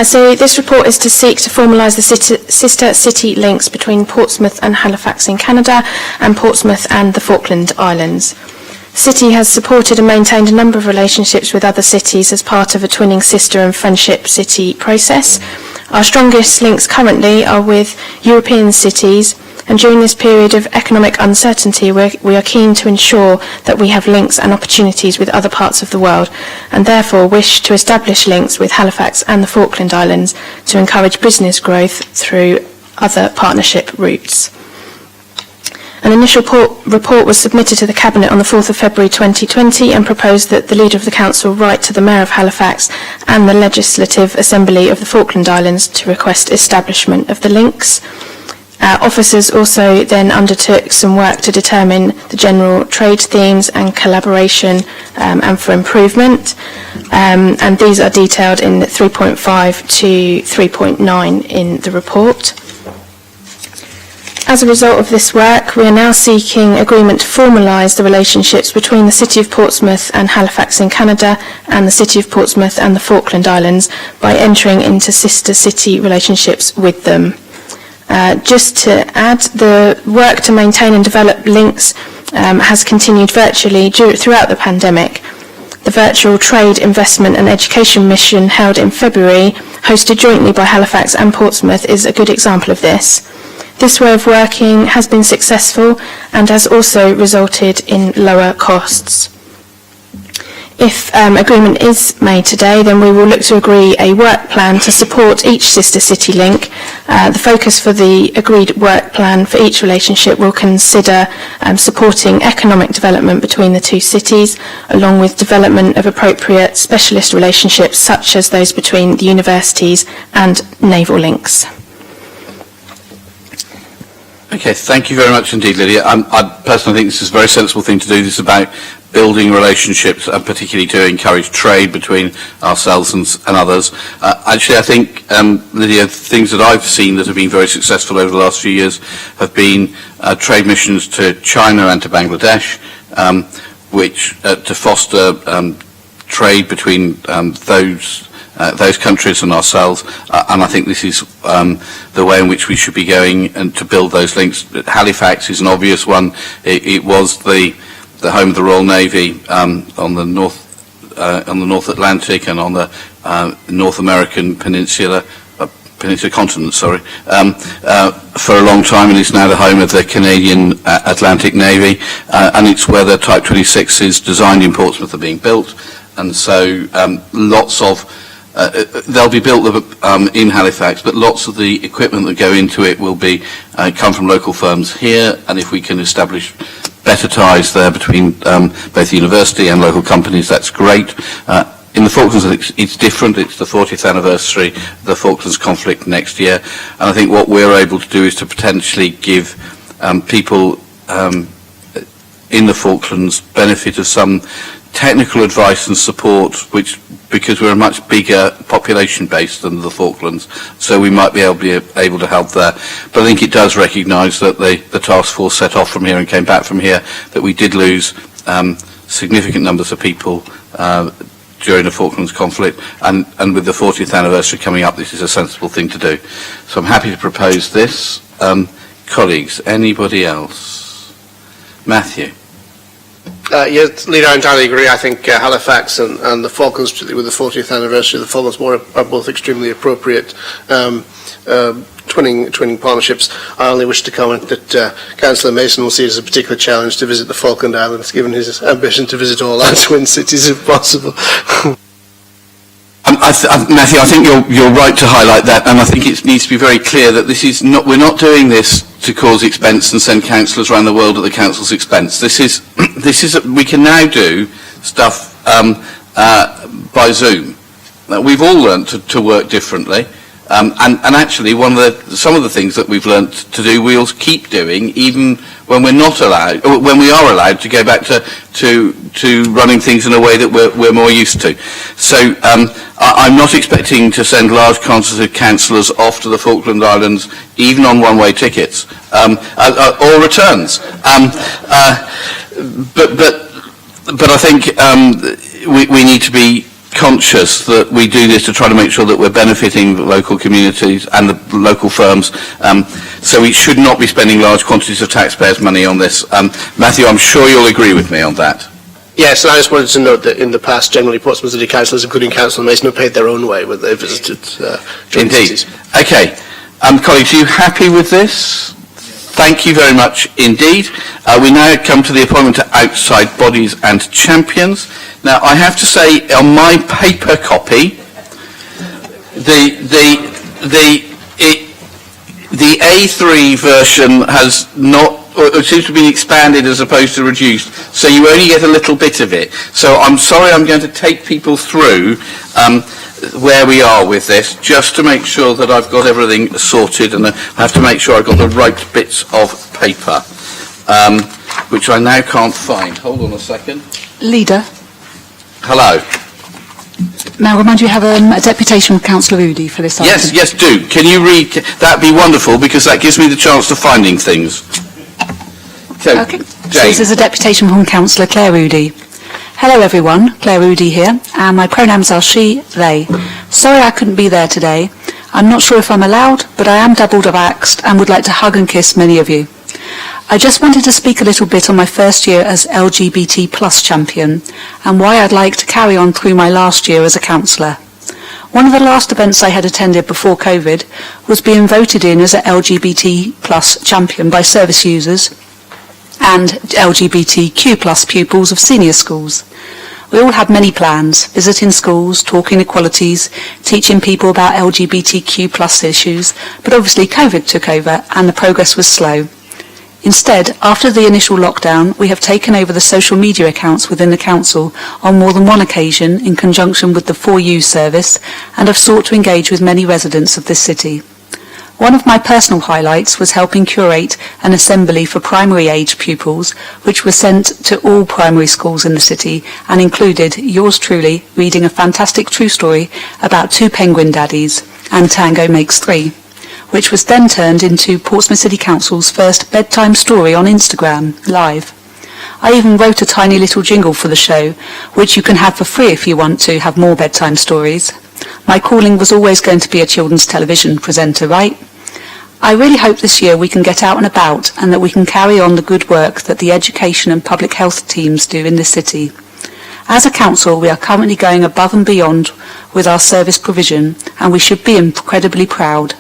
Speaker 2: So this report is to seek to formalise the sister city links between Portsmouth and Halifax in Canada and Portsmouth and the Falkland Islands. The City has supported and maintained a number of relationships with other cities as part of a twinning sister and friendship city process. Our strongest links currently are with European cities, and during this period of economic uncertainty, we are keen to ensure that we have links and opportunities with other parts of the world, and therefore wish to establish links with Halifax and the Falkland Islands to encourage business growth through other partnership routes. An initial report was submitted to the Cabinet on the 4th of February 2020 and proposed that the Leader of the Council write to the Mayor of Halifax and the Legislative Assembly of the Falkland Islands to request establishment of the links. Officers also then undertook some work to determine the general trade themes and collaboration and for improvement, and these are detailed in 3.5 to 3.9 in the report. As a result of this work, we are now seeking agreement to formalise the relationships between the City of Portsmouth and Halifax in Canada and the City of Portsmouth and the Falkland Islands by entering into sister city relationships with them. Just to add, the work to maintain and develop links has continued virtually throughout the pandemic. The virtual trade, investment and education mission held in February, hosted jointly by Halifax and Portsmouth, is a good example of this. This way of working has been successful and has also resulted in lower costs. If agreement is made today, then we will look to agree a work plan to support each sister city link. The focus for the agreed work plan for each relationship will consider supporting economic development between the two cities, along with development of appropriate specialist relationships such as those between the universities and naval links.
Speaker 1: Okay, thank you very much indeed, Lydia. I personally think this is a very sensible thing to do. This is about building relationships and particularly to encourage trade between ourselves and others. Actually, I think, Lydia, things that I've seen that have been very successful over the last few years have been trade missions to China and to Bangladesh, which to foster trade between those countries and ourselves, and I think this is the way in which we should be going and to build those links. Halifax is an obvious one. It was the home of the Royal Navy on the North Atlantic and on the North American peninsula continent, for a long time, and it's now the home of the Canadian Atlantic Navy, and it's where the Type 26s designed in Portsmouth are being built, and so lots of they'll be built in Halifax, but lots of the equipment that go into it will be come from local firms here, and if we can establish better ties there between both the university and local companies, that's great. In the Falklands, it's different. It's the 40th anniversary of the Falklands conflict next year, and I think what we're able to do is to potentially give people in the Falklands benefit of some technical advice and support, because we're a much bigger population base than the Falklands, so we might be able to help there. But I think it does recognise that the task force set off from here and came back from here, that we did lose significant numbers of people during the Falklands conflict, and with the 40th anniversary coming up, this is a sensible thing to do. So I'm happy to propose this. Colleagues, anybody else? Matthew?
Speaker 6: Yes, Leader, I entirely agree. I think Halifax and the Falklands, particularly with the 40th anniversary of the Falklands War, are both extremely appropriate twinning partnerships. I only wish to comment that Councillor Mason will see it as a particular challenge to visit the Falkland Islands, given his ambition to visit all our twin cities if possible.
Speaker 1: Matthew, I think you're right to highlight that, and I think it needs to be very clear that this is not. We're not doing this to cause expense and send councillors around the world at the council's expense. This is we can now do stuff by Zoom. We've all learnt to work differently, and actually some of the things that we've learnt to do, we'll keep doing even when we're not allowed, or when we are allowed to go back to running things in a way that we're more used to. So I'm not expecting to send large quantities of councillors off to the Falkland Islands, even on one-way tickets or returns. But I think we need to be conscious that we do this to try to make sure that we're benefiting the local communities and the local firms. So we should not be spending large quantities of taxpayers' money on this. Matthew, I'm sure you'll agree with me on that.
Speaker 6: Yes, and I just wanted to note that in the past, generally Portsmouth City Councillors, including Councillor Mason, have paid their own way when they visited
Speaker 1: Indeed.
Speaker 6: cities.
Speaker 1: Okay. Colleagues, are you happy with this? Thank you very much indeed. We now come to the appointment to outside bodies and champions. Now, I have to say, on my paper copy, the A3 version has not, or it seems to be expanded as opposed to reduced, so you only get a little bit of it. So I'm sorry, I'm going to take people through where we are with this, just to make sure that I've got everything sorted, and I have to make sure I've got the right bits of paper, which I now can't find. Hold on a second.
Speaker 3: Leader,
Speaker 1: Hello.
Speaker 3: may I remind you have a deputation from Councillor Udy for this item?
Speaker 1: Yes, do. Can you read? That'd be wonderful, because that gives me the chance of finding things. So,
Speaker 3: Okay. So
Speaker 1: Jane.
Speaker 3: this is a deputation from Councillor Claire Udy. Hello everyone, Claire Udy here, and my pronouns are she, they. Sorry I couldn't be there today. I'm not sure if I'm allowed, but I am double vaxxed and would like to hug and kiss many of you. I just wanted to speak a little bit on my first year as LGBT plus champion, and why I'd like to carry on through my last year as a councillor. One of the last events I had attended before COVID was being voted in as an LGBT plus champion by service users and LGBTQ plus pupils of senior schools. We all had many plans, visiting schools, talking equalities, teaching people about LGBTQ plus issues, but obviously COVID took over and the progress was slow. Instead, after the initial lockdown, we have taken over the social media accounts within the council on more than one occasion in conjunction with the 4U service, and have sought to engage with many residents of this city. One of my personal highlights was helping curate an assembly for primary age pupils, which was sent to all primary schools in the city and included yours truly reading a fantastic true story about two penguin daddies and Tango Makes Three, which was then turned into Portsmouth City Council's first bedtime story on Instagram Live. I even wrote a tiny little jingle for the show, which you can have for free if you want to have more bedtime stories. My calling was always going to be a children's television presenter, right? I really hope this year we can get out and about and that we can carry on the good work that the education and public health teams do in this city. As a council, we are currently going above and beyond with our service provision, and we should be incredibly proud.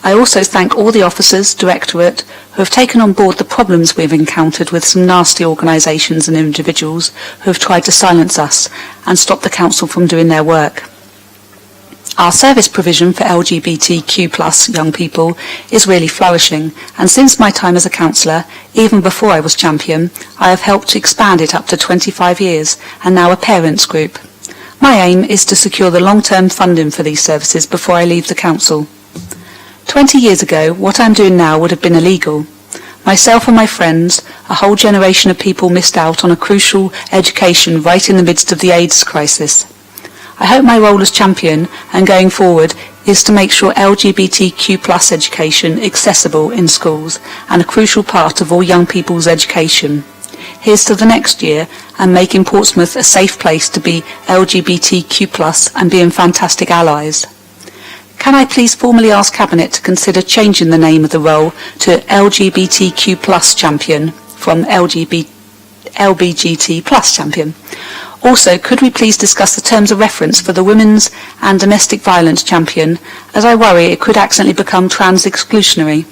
Speaker 3: I also thank all the officers, Directorate, who have taken on board the problems we've encountered with some nasty organisations and individuals who have tried to silence us and stop the council from doing their work. Our service provision for LGBTQ plus young people is really flourishing, and since my time as a councillor, even before I was champion, I have helped to expand it up to 25 years and now a parents group. My aim is to secure the long-term funding for these services before I leave the council. 20 years ago, what I'm doing now would have been illegal. Myself and my friends, a whole generation of people missed out on a crucial education right in the midst of the AIDS crisis. I hope my role as champion and going forward is to make sure LGBTQ+ education accessible in schools and a crucial part of all young people's education. Here's to the next year and making Portsmouth a safe place to be LGBTQ+ and being fantastic allies. Can I please formally ask Cabinet to consider changing the name of the role to LGBTQ+ champion from LBGT+ champion? Also, could we please discuss the terms of reference for the Women's and Domestic Violence Champion, as I worry it could accidentally become trans-exclusionary?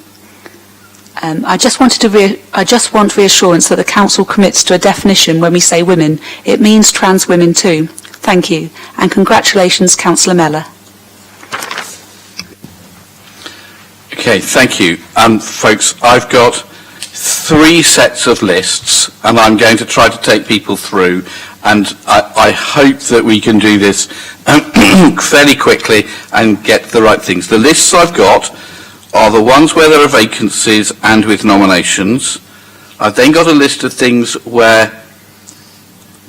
Speaker 3: I just want reassurance that the Council commits to a definition when we say women. It means trans women too. Thank you, and congratulations, Councillor Mellor.
Speaker 1: Okay, thank you. Folks, I've got 3 sets of lists, and I'm going to try to take people through, and I hope that we can do this fairly quickly and get the right things. The lists I've got are the ones where there are vacancies and with nominations. I've then got a list of things where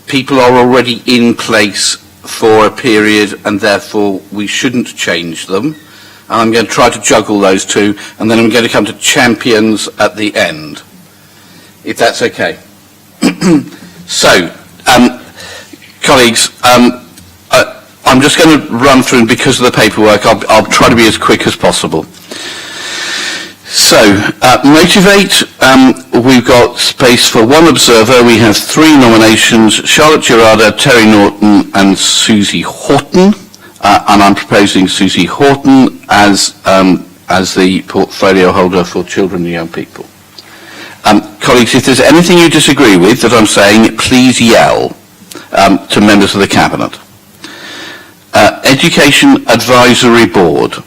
Speaker 1: people are already in place for a period and therefore we shouldn't change them. And I'm going to try to juggle those two, and then I'm going to come to champions at the end, if that's okay. So, colleagues, I'm just going to run through, and because of the paperwork, I'll try to be as quick as possible. So, Motivate, we've got space for 1 observer. We have 3 nominations: Charlotte Gerarda, Terry Norton and Susie Horton. And I'm proposing Susie Horton as the portfolio holder for children and young people. Colleagues, if there's anything you disagree with that I'm saying, please yell to members of the Cabinet. Education Advisory Board.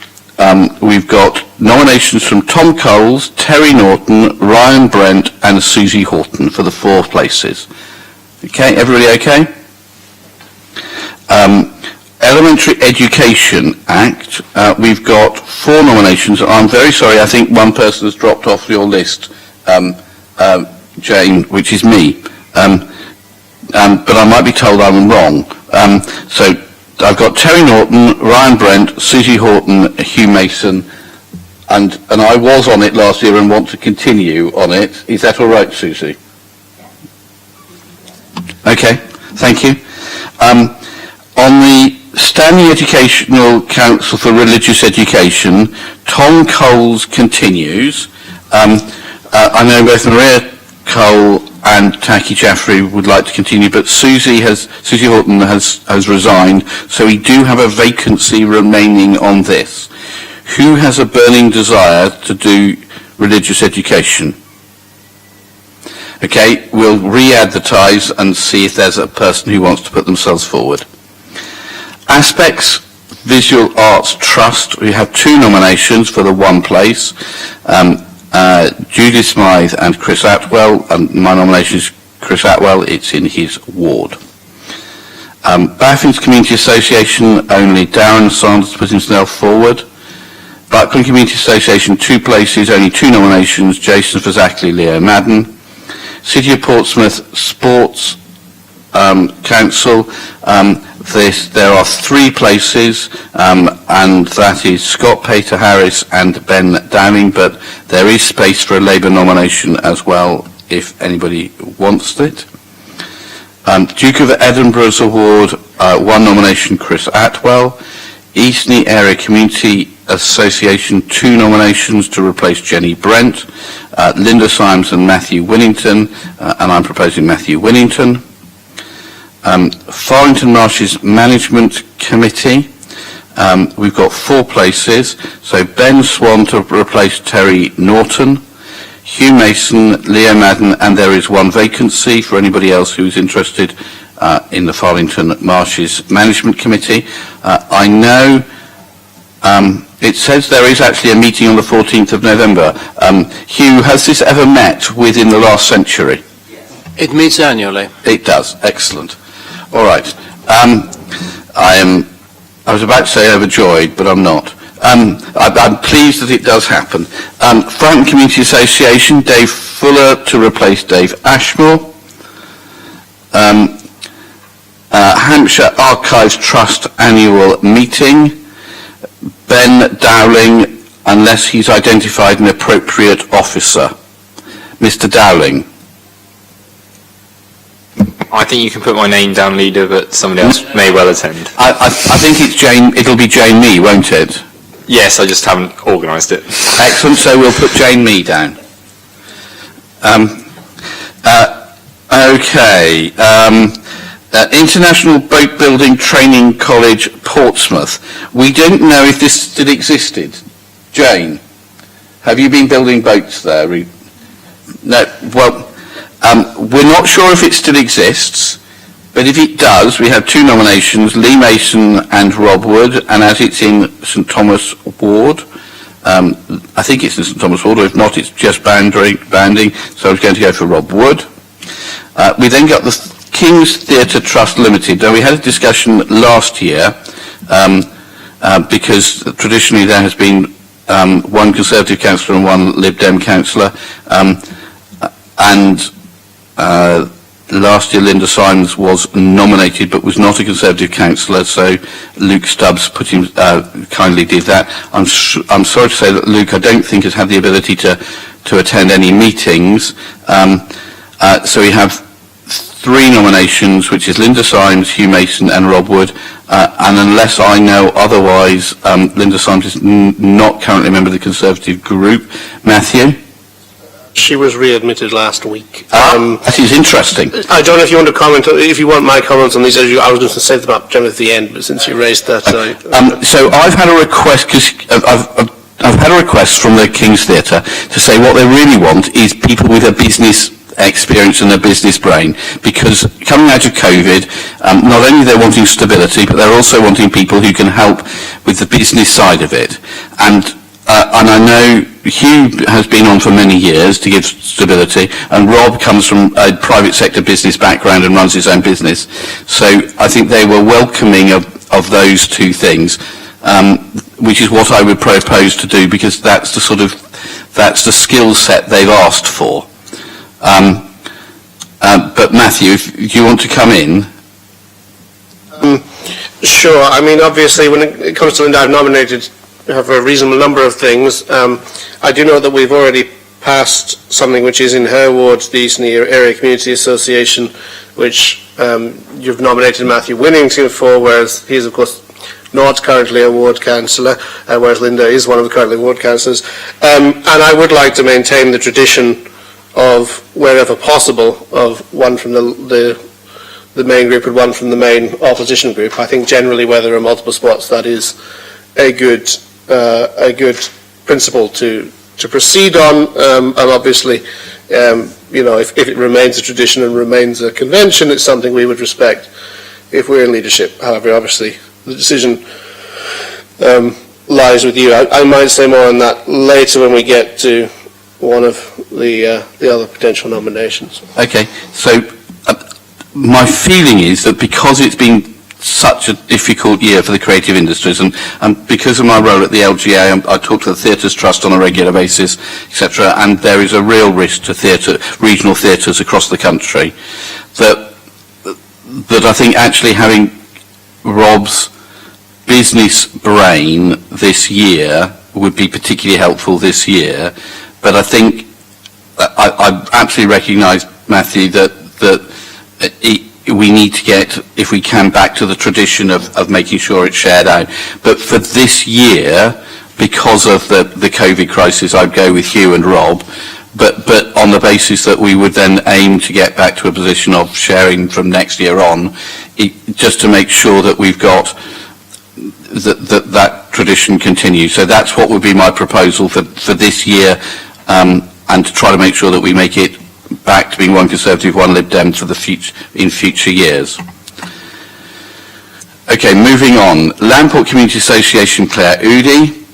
Speaker 1: We've got nominations from Tom Coles, Terry Norton, Ryan Brent and Susie Horton for the 4 places. Okay, everybody okay? Elementary Education Act, we've got 4 nominations. I'm very sorry, I think one person has dropped off your list, Jane, which is me. But I might be told I'm wrong. So I've got Terry Norton, Ryan Brent, Susie Horton, Hugh Mason, and I was on it last year and want to continue on it. Is that all right, Susie? Okay, thank you. On the Standing Educational Council for Religious Education, Tom Coles continues. I know both Maria Cole and Taki Jaffrey would like to continue, but Susie Horton has resigned, so we do have a vacancy remaining on this. Who has a burning desire to do religious education? Okay, we'll re-advertise and see if there's a person who wants to put themselves forward. Aspects Visual Arts Trust, we have 2 nominations for the 1 place. Judy Smythe and Chris Atwell, and my nomination is Chris Atwell, it's in his ward. Baffins Community Association, only Darren Sanders put himself forward. Buckland Community Association, 2 places, only 2 nominations, Jason Fazackley, Leo Madden. City of Portsmouth Sports Council, there are 3 places, and that is Scott Pater Harris and Ben Downing, but there is space for a Labour nomination as well, if anybody wants it. Duke of Edinburgh's Award, 1 nomination, Chris Atwell. Eastney Area Community Association, 2 nominations to replace Jenny Brent. Linda Symes and Matthew Winnington, and I'm proposing Matthew Winnington. Farrington Marshes Management Committee, we've got 4 places, so Ben Swan to replace Terry Norton, Hugh Mason, Leo Madden, and there is 1 vacancy for anybody else who's interested in the Farrington Marshes Management Committee. I know it says there is actually a meeting on the 14th of November. Hugh, has this ever met within the last century?
Speaker 9: It meets annually.
Speaker 1: It does, excellent. All right. I was about to say overjoyed, but I'm not. I'm pleased that it does happen. Frampton Community Association, Dave Fuller to replace Dave Ashmore. Hampshire Archives Trust annual meeting. Ben Dowling, unless he's identified an appropriate officer. Mr. Dowling.
Speaker 14: I think you can put my name down, leader, but somebody else may well attend.
Speaker 1: I think it's Jane. It'll be Jane Mee, won't it?
Speaker 14: Yes, I just haven't organised it.
Speaker 1: Excellent. So we'll put Jane Mee down. Okay. International Boat Building Training College, Portsmouth. We don't know if this still existed. Jane, have you been building boats there? No. Well, we're not sure if it still exists, but if it does, we have two nominations, Lee Mason and Rob Wood, and as it's in St Thomas Ward, I think it's in St Thomas Ward, or if not, it's just banding, so I was going to go for Rob Wood. We then got the King's Theatre Trust Limited. Now, we had a discussion last year, because traditionally there has been one Conservative councillor and one Lib Dem councillor, and last year Linda Simons was nominated but was not a Conservative councillor, so Luke Stubbs kindly did that. I'm sorry to say that Luke, I don't think, has had the ability to attend any meetings, so we have three nominations, which is Linda Symes, Hugh Mason and Rob Wood, and unless I know otherwise, Linda Symes is not currently a member of the Conservative group. Matthew?
Speaker 6: She was readmitted last week.
Speaker 1: That is interesting.
Speaker 6: I don't know if you want to comment, if you want my comments on these issues. I was going to save them up generally at the end, but since you raised that...
Speaker 1: So I've had a request, because I've had a request from the King's Theatre to say what they really want is people with a business experience and a business brain, because coming out of COVID, not only they're wanting stability, but they're also wanting people who can help with the business side of it. And I know Hugh has been on for many years to give stability, and Rob comes from a private sector business background and runs his own business. So I think they were welcoming of those two things, which is what I would propose to do, because that's the skill set they've asked for. But Matthew, if you want to come in.
Speaker 6: Sure. I mean, obviously, when it comes to Linda, I've nominated her for a reasonable number of things. I do know that we've already passed something which is in her ward, the Eastern Area Community Association, which you've nominated Matthew Winningston for, whereas he's, of course, not currently a ward councillor, whereas Linda is one of the currently ward councillors. And I would like to maintain the tradition of, wherever possible, of one from the main group and one from the main opposition group. I think generally where there are multiple spots, that is a good principle to proceed on, and obviously, if it remains a tradition and remains a convention, it's something we would respect if we're in leadership. However, obviously, the decision lies with you. I might say more on that later when we get to one of the other potential nominations.
Speaker 1: Okay, so my feeling is that because it's been such a difficult year for the creative industries, and because of my role at the LGA, I talk to the Theatres Trust on a regular basis, etc., and there is a real risk to regional theatres across the country, that I think actually having Rob's business brain this year would be particularly helpful this year. But I think I absolutely recognise, Matthew, that we need to get, if we can, back to the tradition of making sure it's shared out. But for this year, because of the COVID crisis, I'd go with Hugh and Rob, but on the basis that we would then aim to get back to a position of sharing from next year on, just to make sure that we've got that tradition continues. So that's what would be my proposal for this year, and to try to make sure that we make it back to being one Conservative, one Lib Dem for the future years. Okay, moving on. Landport Community Association, Claire Udy.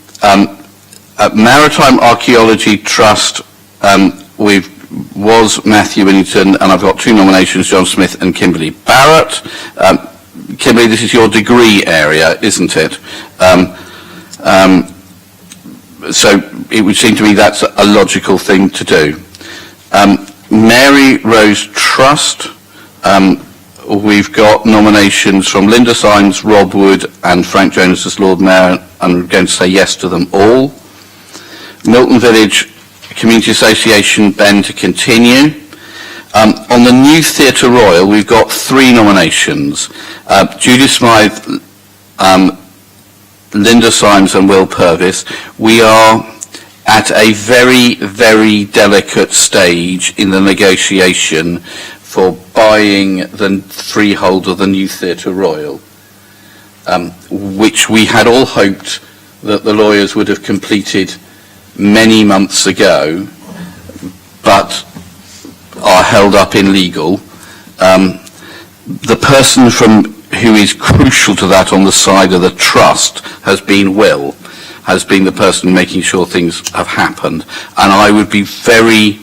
Speaker 1: Maritime Archaeology Trust, was Matthew Winnington, and I've got two nominations, John Smith and Kimberly Barrett. Kimberly, this is your degree area, isn't it? so it would seem to me that's a logical thing to do. Mary Rose Trust, we've got nominations from Linda Symes, Rob Wood and Frank Jonas as Lord Mayor. I'm going to say yes to them all. Milton Village Community Association, Ben, to continue. On the new Theatre Royal, we've got 3 nominations. Judith Smythe, Linda Symes and Will Purvis. We are at a very, very delicate stage in the negotiation for buying the freehold of the new Theatre Royal, which we had all hoped that the lawyers would have completed many months ago, but are held up in legal. The person who is crucial to that on the side of the trust has been Will, has been the person making sure things have happened. And I would be very,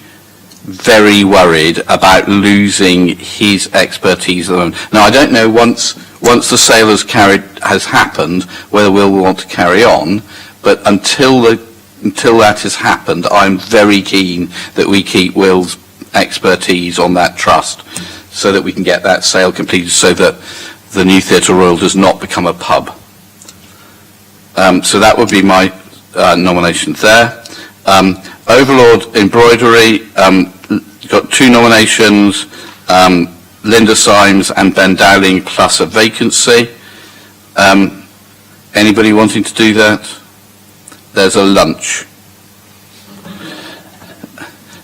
Speaker 1: very worried about losing his expertise. Now, I don't know once the sale has happened, whether Will will want to carry on, but until that has happened, I'm very keen that we keep Will's expertise on that trust so that we can get that sale completed so that the new Theatre Royal does not become a pub. So that would be my nomination there. Overlord Embroidery, got 2 nominations, Linda Symes and Ben Dowling, plus a vacancy. Anybody wanting to do that? There's a lunch.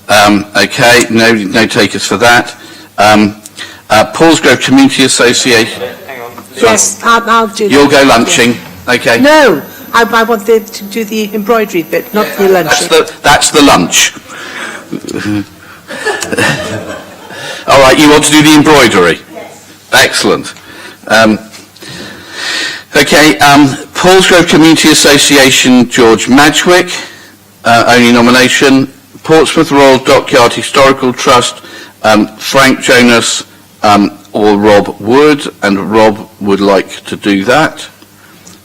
Speaker 1: Okay, no takers for that. Paulsgrove Community Association.
Speaker 8: Yes, I'll do that.
Speaker 1: You'll go lunching, okay?
Speaker 8: No, I want to do the embroidery bit, not the lunching.
Speaker 1: That's the lunch. All right, you want to do the embroidery? Yes. Excellent. Okay, Paulsgrove Community Association, George Madgwick, only nomination. Portsmouth Royal Dockyard Historical Trust, Frank Jonas or Rob Wood, and Rob would like to do that.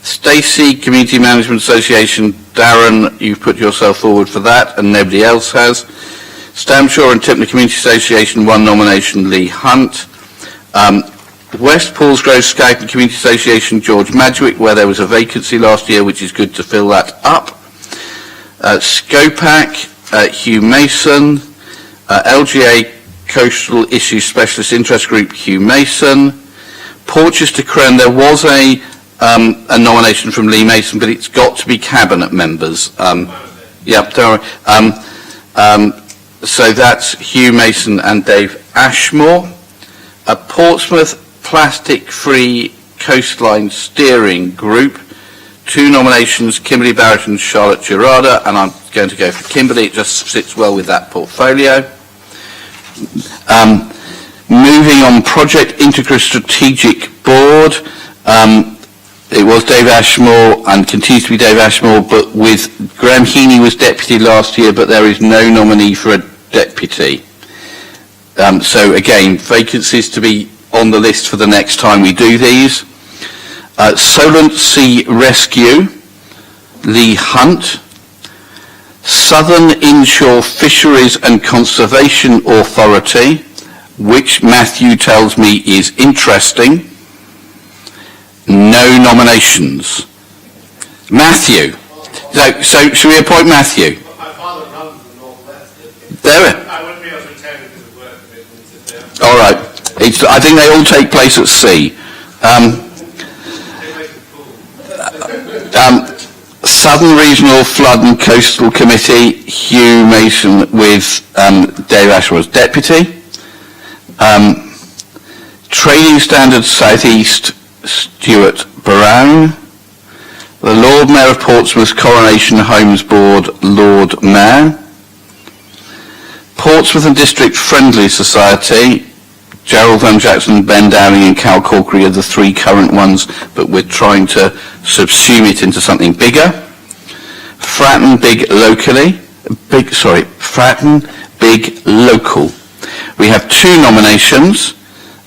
Speaker 1: Stacey Community Management Association, Darren, you've put yourself forward for that, and nobody else has. Stamshaw and Tipner Community Association, 1 nomination, Lee Hunt. West Paulsgrove Scout and Community Association, George Madgwick, where there was a vacancy last year, which is good to fill that up. Scopac, Hugh Mason. LGA Coastal Issues Specialist Interest Group, Hugh Mason. Porchester Cren, there was a nomination from Lee Mason, but it's got to be cabinet members. Yep, don't worry. So that's Hugh Mason and Dave Ashmore. A Portsmouth Plastic-Free Coastline Steering Group, 2 nominations, Kimberly Barrett and Charlotte Girarda, and I'm going to go for Kimberly. It just sits well with that portfolio. Moving on, Project Integra Strategic Board. It was Dave Ashmore and continues to be Dave Ashmore, but with Graham Heaney was deputy last year, but there is no nominee for a deputy. So again, vacancies to be on the list for the next time we do these. Solent Sea Rescue, Lee Hunt. Southern Inshore Fisheries and Conservation Authority, which Matthew tells me is interesting. No nominations. Matthew. So should we appoint Matthew? There. All right. I think they all take place at sea. Southern Regional Flood and Coastal Committee, Hugh Mason with Dave Ashmore as deputy. Trading Standards South East, Stuart Brown. The Lord Mayor of Portsmouth Coronation Homes Board, Lord Mayor. Portsmouth and District Friendly Society, Gerald Van Jackson, Ben Dowling and Cal Corkery are the 3 current ones, but we're trying to subsume it into something bigger. Fratton Big Local. We have 2 nominations,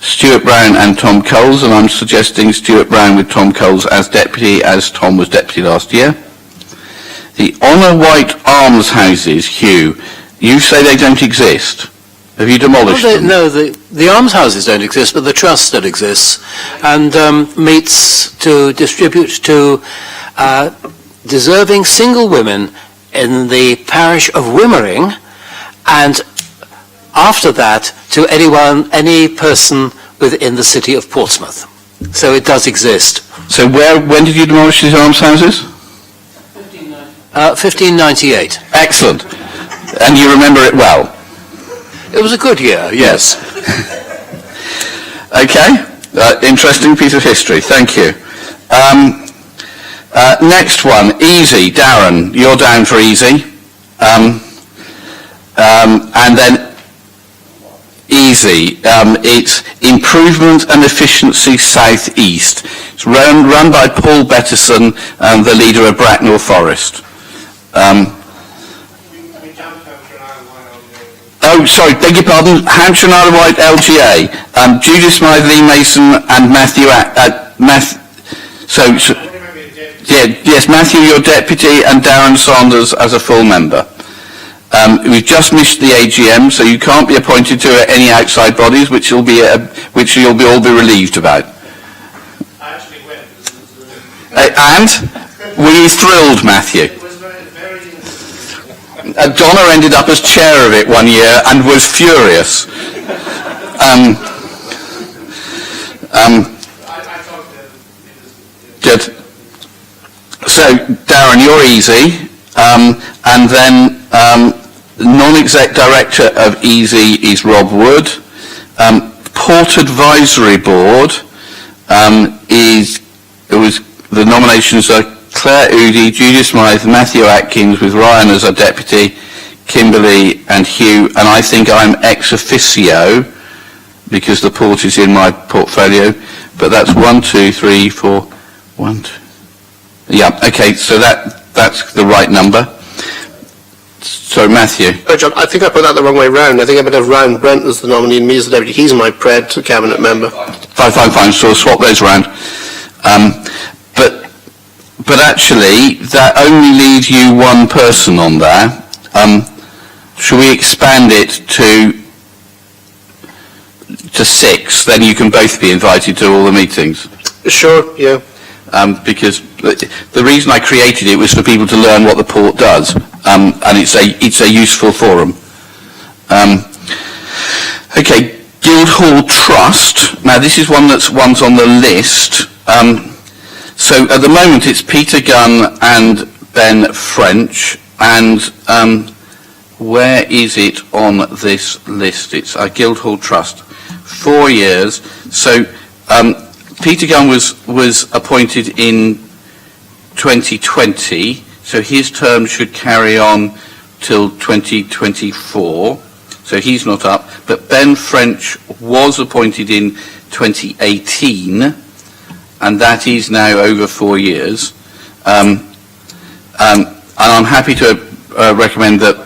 Speaker 1: Stuart Brown and Tom Coles, and I'm suggesting Stuart Brown with Tom Coles as deputy, as Tom was deputy last year. The Honour White Almshouses, Hugh, you say they don't exist. Have you demolished them?
Speaker 9: No, the almshouses don't exist, but the trust still exists and meets to distribute to deserving single women in the parish of Wimmering, and after that to any person within the city of Portsmouth. So it does exist.
Speaker 1: So when did you demolish these almshouses?
Speaker 9: 1598.
Speaker 1: Excellent. And you remember it well?
Speaker 9: It was a good year, yes.
Speaker 1: Okay. Interesting piece of history. Thank you. Next one, easy. Darren, you're down for easy. And then easy. It's Improvement and Efficiency South East. It's run by Paul Bettison, the leader of Bracknell Forest. Oh, sorry, beg your pardon. Hampshire and Isle of Wight LGA. Judith Smythe, Lee Mason, and Matthew. Yes, Matthew, your deputy, and Darren Saunders as a full member. We've just missed the AGM, so you can't be appointed to any outside bodies, which you'll all be relieved about.
Speaker 6: I actually went.
Speaker 1: And were you thrilled, Matthew?
Speaker 6: It was very interesting.
Speaker 1: Donna ended up as chair of it one year and was furious.
Speaker 6: I talked to him.
Speaker 1: Good. So, Darren, you're easy. And then non-exec director of EASY is Rob Wood. Port Advisory Board the nominations are Claire Udy, Judith Smythe, Matthew Atkins, with Ryan as our deputy, Kimberly and Hugh, and I think I'm ex officio because the port is in my portfolio, but that's 1, 2, 3, 4, 1, 2. Yeah, okay, so that's the right number. So, Matthew.
Speaker 6: Oh, John, I think I put that the wrong way round. I think I better have Ryan Brent as the nominee and me as the deputy. He's my Pred cabinet member.
Speaker 1: Fine. So we'll swap those around. But actually, that only leaves you one person on there. Should we expand it to 6? Then you can both be invited to all the meetings.
Speaker 6: Sure, yeah.
Speaker 1: Because the reason I created it was for people to learn what the port does, and it's a useful forum. Okay, Guildhall Trust. Now this is one's on the list. So at the moment it's Peter Gunn and Ben French, and where is it on this list? It's Guildhall Trust. 4 years. So Peter Gunn was appointed in 2020, so his term should carry on till 2024, so he's not up. But Ben French was appointed in 2018, and that is now over 4 years. And I'm happy to recommend that.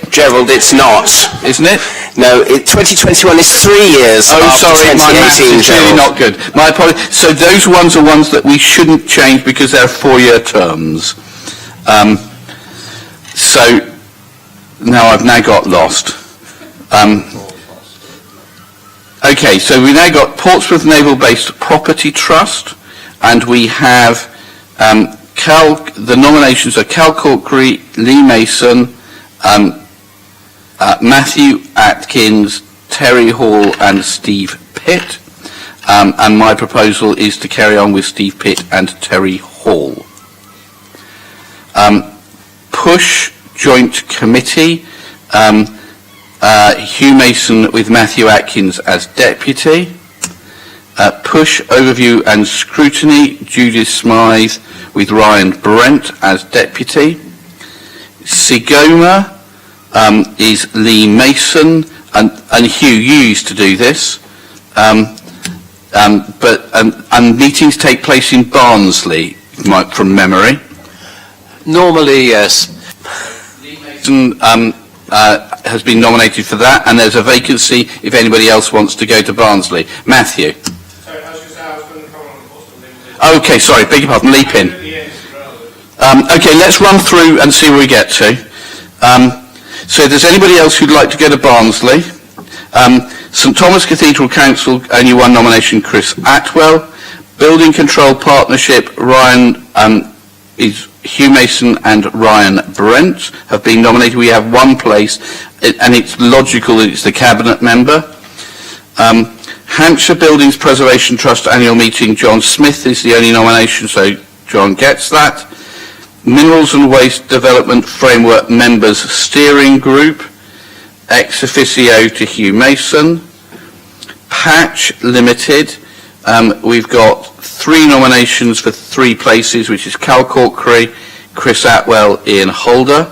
Speaker 15: Gerald, it's not.
Speaker 1: Isn't it?
Speaker 15: No, 2021 is 3 years after
Speaker 1: sorry, my maths
Speaker 15: 2018,
Speaker 1: is really
Speaker 15: Gerald.
Speaker 1: not good. My apologies. So those ones are ones that we shouldn't change because they're 4-year terms. So now I've got lost. Okay, so we now got Portsmouth Naval Base Property Trust, and we have the nominations are Cal Corkery, Lee Mason, Matthew Atkins, Terry Hall and Steve Pitt, and my proposal is to carry on with Steve Pitt and Terry Hall. Push Joint Committee, Hugh Mason with Matthew Atkins as deputy. Push Overview and Scrutiny, Judith Smythe with Ryan Brent as deputy. Sigoma is Lee Mason, and Hugh, you used to do this, and meetings take place in Barnsley, from memory.
Speaker 9: Normally, yes.
Speaker 1: Lee Mason has been nominated for that, and there's a vacancy if anybody else wants to go to Barnsley. Matthew.
Speaker 6: Sorry, I was going to say I was going to come on the Portsmouth.
Speaker 1: Okay, sorry, beg your pardon, leap in. Okay, let's run through and see where we get to. So if there's anybody else who'd like to go to Barnsley, St Thomas Cathedral Council, only one nomination, Chris Atwell. Building Control Partnership, is Hugh Mason and Ryan Brent have been nominated. We have one place, and it's logical that it's the Cabinet member. Hampshire Buildings Preservation Trust annual meeting, John Smith is the only nomination, so John gets that. Minerals and Waste Development Framework Members Steering Group, ex officio to Hugh Mason. Patch Limited, we've got 3 nominations for 3 places, which is Cal Corkery, Chris Atwell, Ian Holder.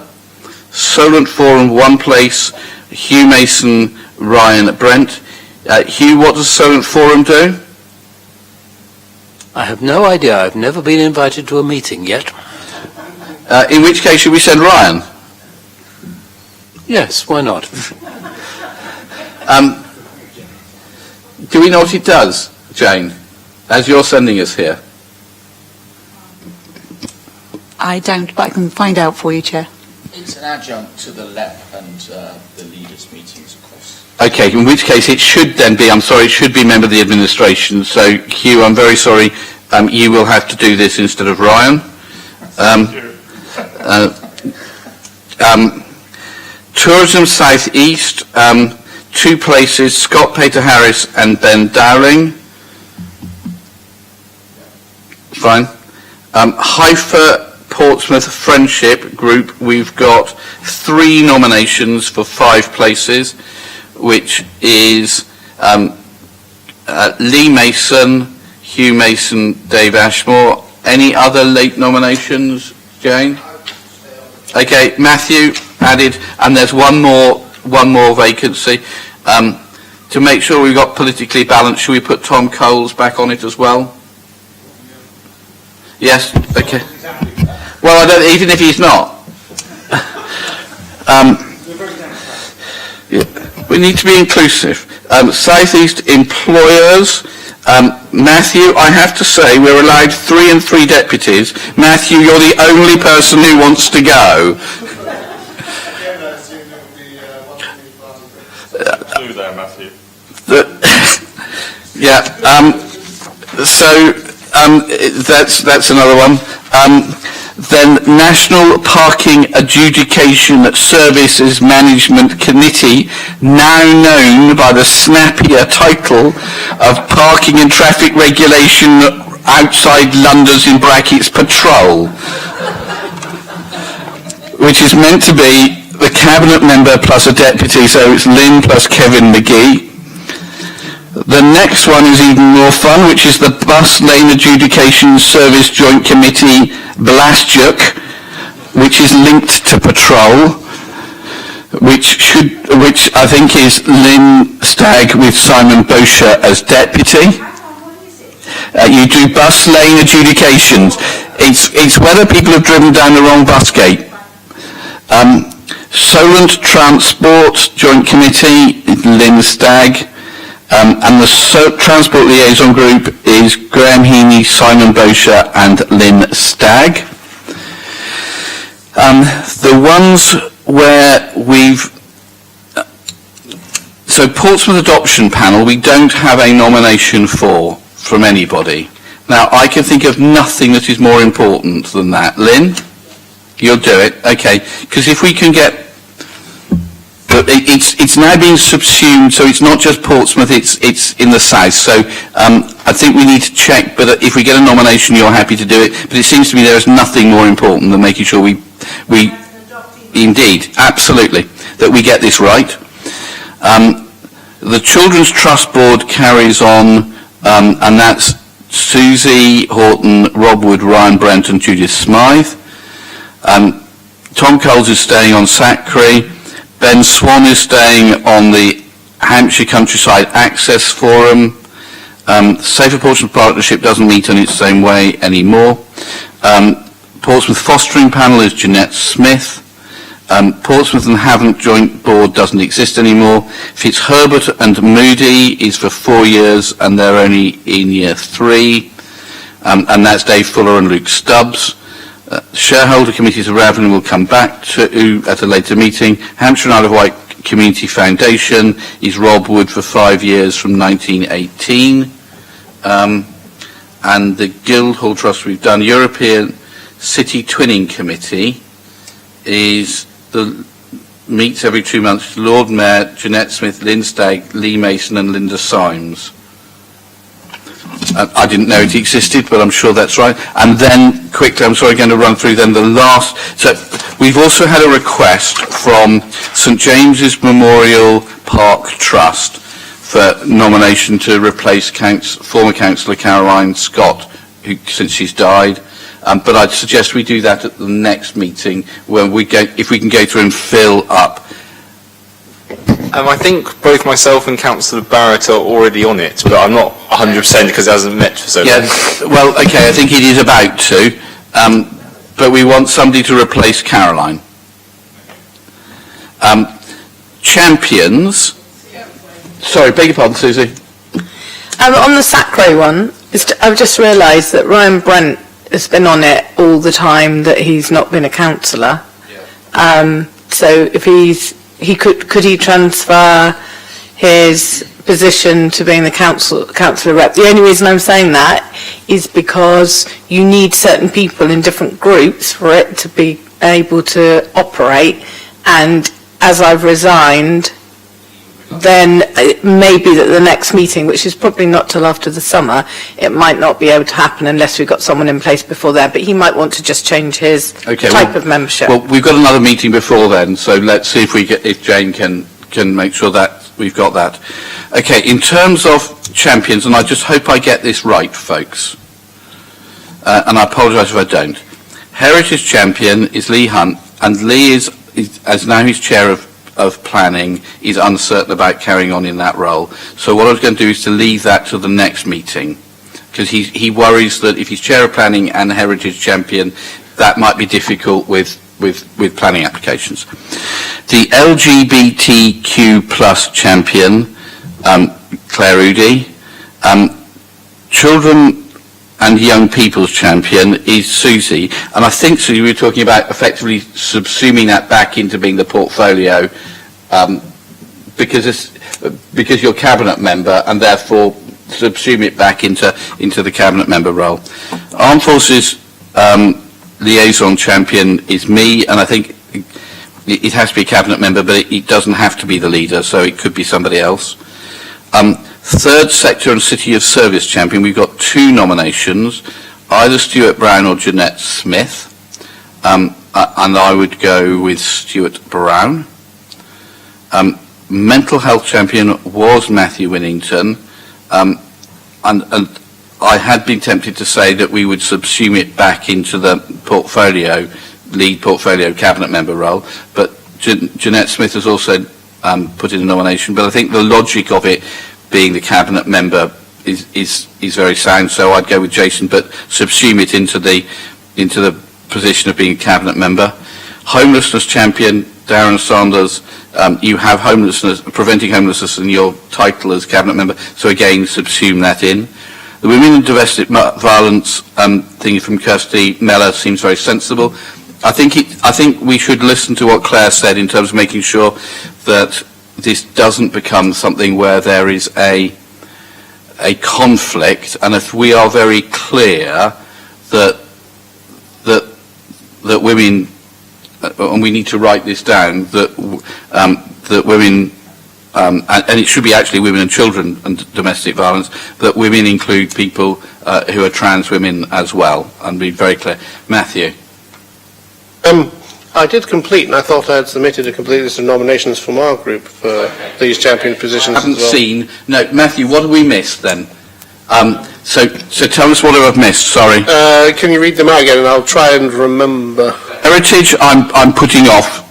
Speaker 1: Solent Forum, 1 place, Hugh Mason, Ryan Brent. Hugh, what does Solent Forum do?
Speaker 9: I have no idea. I've never been invited to a meeting yet.
Speaker 1: In which case, should we send Ryan?
Speaker 9: Yes, why not?
Speaker 1: Do we know what it does, Jane, as you're sending us here?
Speaker 3: I don't, but I can find out for you, Chair.
Speaker 16: It's an adjunct to the LEP and the leaders' meetings, of course.
Speaker 1: Okay, in which case it should then be, I'm sorry, it should be member of the administration. So, Hugh, I'm very sorry, you will have to do this instead of Ryan. Tourism South East, 2 places, Scott Pater Harris and Ben Dowling. Fine. Haifa Portsmouth Friendship Group, we've got 3 nominations for 5 places, which is Lee Mason, Hugh Mason, Dave Ashmore. Any other late nominations, Jane? Okay, Matthew added, and there's one more vacancy. To make sure we've got politically balanced, should we put Tom Coles back on it as well? Yes. Okay. Well, I don't, even if he's not. We need to be inclusive. South East Employers. Matthew, I have to say, we're allowed 3 and 3 deputies. Matthew, you're the only person who wants to go.
Speaker 14: There, Matthew.
Speaker 1: Yeah. So that's another one. Then National Parking Adjudication Services Management Committee, now known by the snappier title of Parking and Traffic Regulation Outside London's in brackets Patrol, which is meant to be the Cabinet member plus a deputy, so it's Lynn plus Kevin McGee. The next one is even more fun, which is the Bus Lane Adjudication Service Joint Committee Blastjuk, which is linked to Patrol, which I think is Lynn Stagg with Simon Bosher as deputy. You do bus lane adjudications. It's whether people have driven down the wrong bus gate. Solent Transport Joint Committee, Lynn Stagg. And the Transport Liaison Group is Graham Heaney, Simon Bosher and Lynn Stagg. The ones where so Portsmouth Adoption Panel, we don't have a nomination from anybody. Now, I can think of nothing that is more important than that. Lynn, you'll do it, okay? Because if we can get, it's now being subsumed, so it's not just Portsmouth, it's in the south. So I think we need to check, but if we get a nomination, you're happy to do it. But it seems to me there is nothing more important than making sure we indeed, absolutely, that we get this right. The Children's Trust Board carries on, and that's Susie Horton, Rob Wood, Ryan Brent and Judith Smythe. Tom Coles is staying on SACRI. Ben Swan is staying on the Hampshire Countryside Access Forum. Safer Portsmouth Partnership doesn't meet in its same way anymore. Portsmouth Fostering Panel is Jeanette Smith. Portsmouth and Havant Joint Board doesn't exist anymore. Fitzherbert and Moody is for 4 years and they're only in year 3. And that's Dave Fuller and Luke Stubbs. Shareholder Committees of Ravenham will come back to at a later meeting. Hampshire and Isle of Wight Community Foundation is Rob Wood for 5 years from 1918. And the Guildhall Trust we've done. European City Twinning Committee meets every 2 months. Lord Mayor, Jeanette Smith, Lynn Stagg, Lee Mason and Linda Symes. I didn't know it existed, but I'm sure that's right. And then, quickly, I'm sorry, going to run through then the last. So, we've also had a request from St James's Memorial Park Trust for nomination to replace former Councillor Caroline Scott, who, since she's died. But I'd suggest we do that at the next meeting, when if we can go through and fill up.
Speaker 14: I think both myself and Councillor Barrett are already on it, but I'm not 100% because it hasn't met for so long.
Speaker 1: Yeah, well, okay, I think it is about to, but we want somebody to replace Caroline. Champions. Sorry, beg your pardon, Susie.
Speaker 17: On the Sacro one, I've just realised that Ryan Brent has been on it all the time that he's not been a councillor. So if could he transfer his position to being the councillor rep? The only reason I'm saying that is because you need certain people in different groups for it to be able to operate, and as I've resigned, then it may be that the next meeting, which is probably not till after the summer, it might not be able to happen unless we've got someone in place before there, but he might want to just change his type of membership.
Speaker 1: Well, we've got another meeting before then, so let's see if Jane can make sure that we've got that. Okay, in terms of champions, and I just hope I get this right, folks, and I apologise if I don't. Heritage champion is Lee Hunt, and Lee is as now he's chair of planning, is uncertain about carrying on in that role. So what I was going to do is to leave that to the next meeting, because he worries that if he's chair of planning and heritage champion, that might be difficult with planning applications. The LGBTQ plus champion, Claire Udy. Children and young people's champion is Susie. And I think, Susie, we were talking about effectively subsuming that back into being the portfolio, because you're cabinet member, and therefore subsume it back into the cabinet member role. Armed Forces liaison champion is me, and I think it has to be a cabinet member, but it doesn't have to be the leader, so it could be somebody else. Third sector and city of service champion, we've got 2 nominations, either Stuart Brown or Jeanette Smith, and I would go with Stuart Brown. Mental health champion was Matthew Winnington, and I had been tempted to say that we would subsume it back into the lead portfolio cabinet member role, but Jeanette Smith has also put in a nomination, but I think the logic of it being the cabinet member is very sound, so I'd go with Jason, but subsume it into the position of being a cabinet member. Homelessness champion, Darren Sanders, you have preventing homelessness in your title as cabinet member, so again, subsume that in. The women and domestic violence thing from Kirsty Mellor seems very sensible. I think we should listen to what Claire said in terms of making sure that this doesn't become something where there is a conflict, and if we are very clear that women, and we need to write this down, that women, and it should be actually women and children and domestic violence, that women include people who are trans women as well, and be very clear. Matthew.
Speaker 6: I did complete, and I thought I had submitted a complete list of nominations from our group for these champion positions
Speaker 1: I haven't
Speaker 6: as well.
Speaker 1: seen. No, Matthew, what have we missed then? So tell us what I've missed, sorry.
Speaker 6: Can you read them out again, and I'll try and remember.
Speaker 1: Heritage, I'm putting off.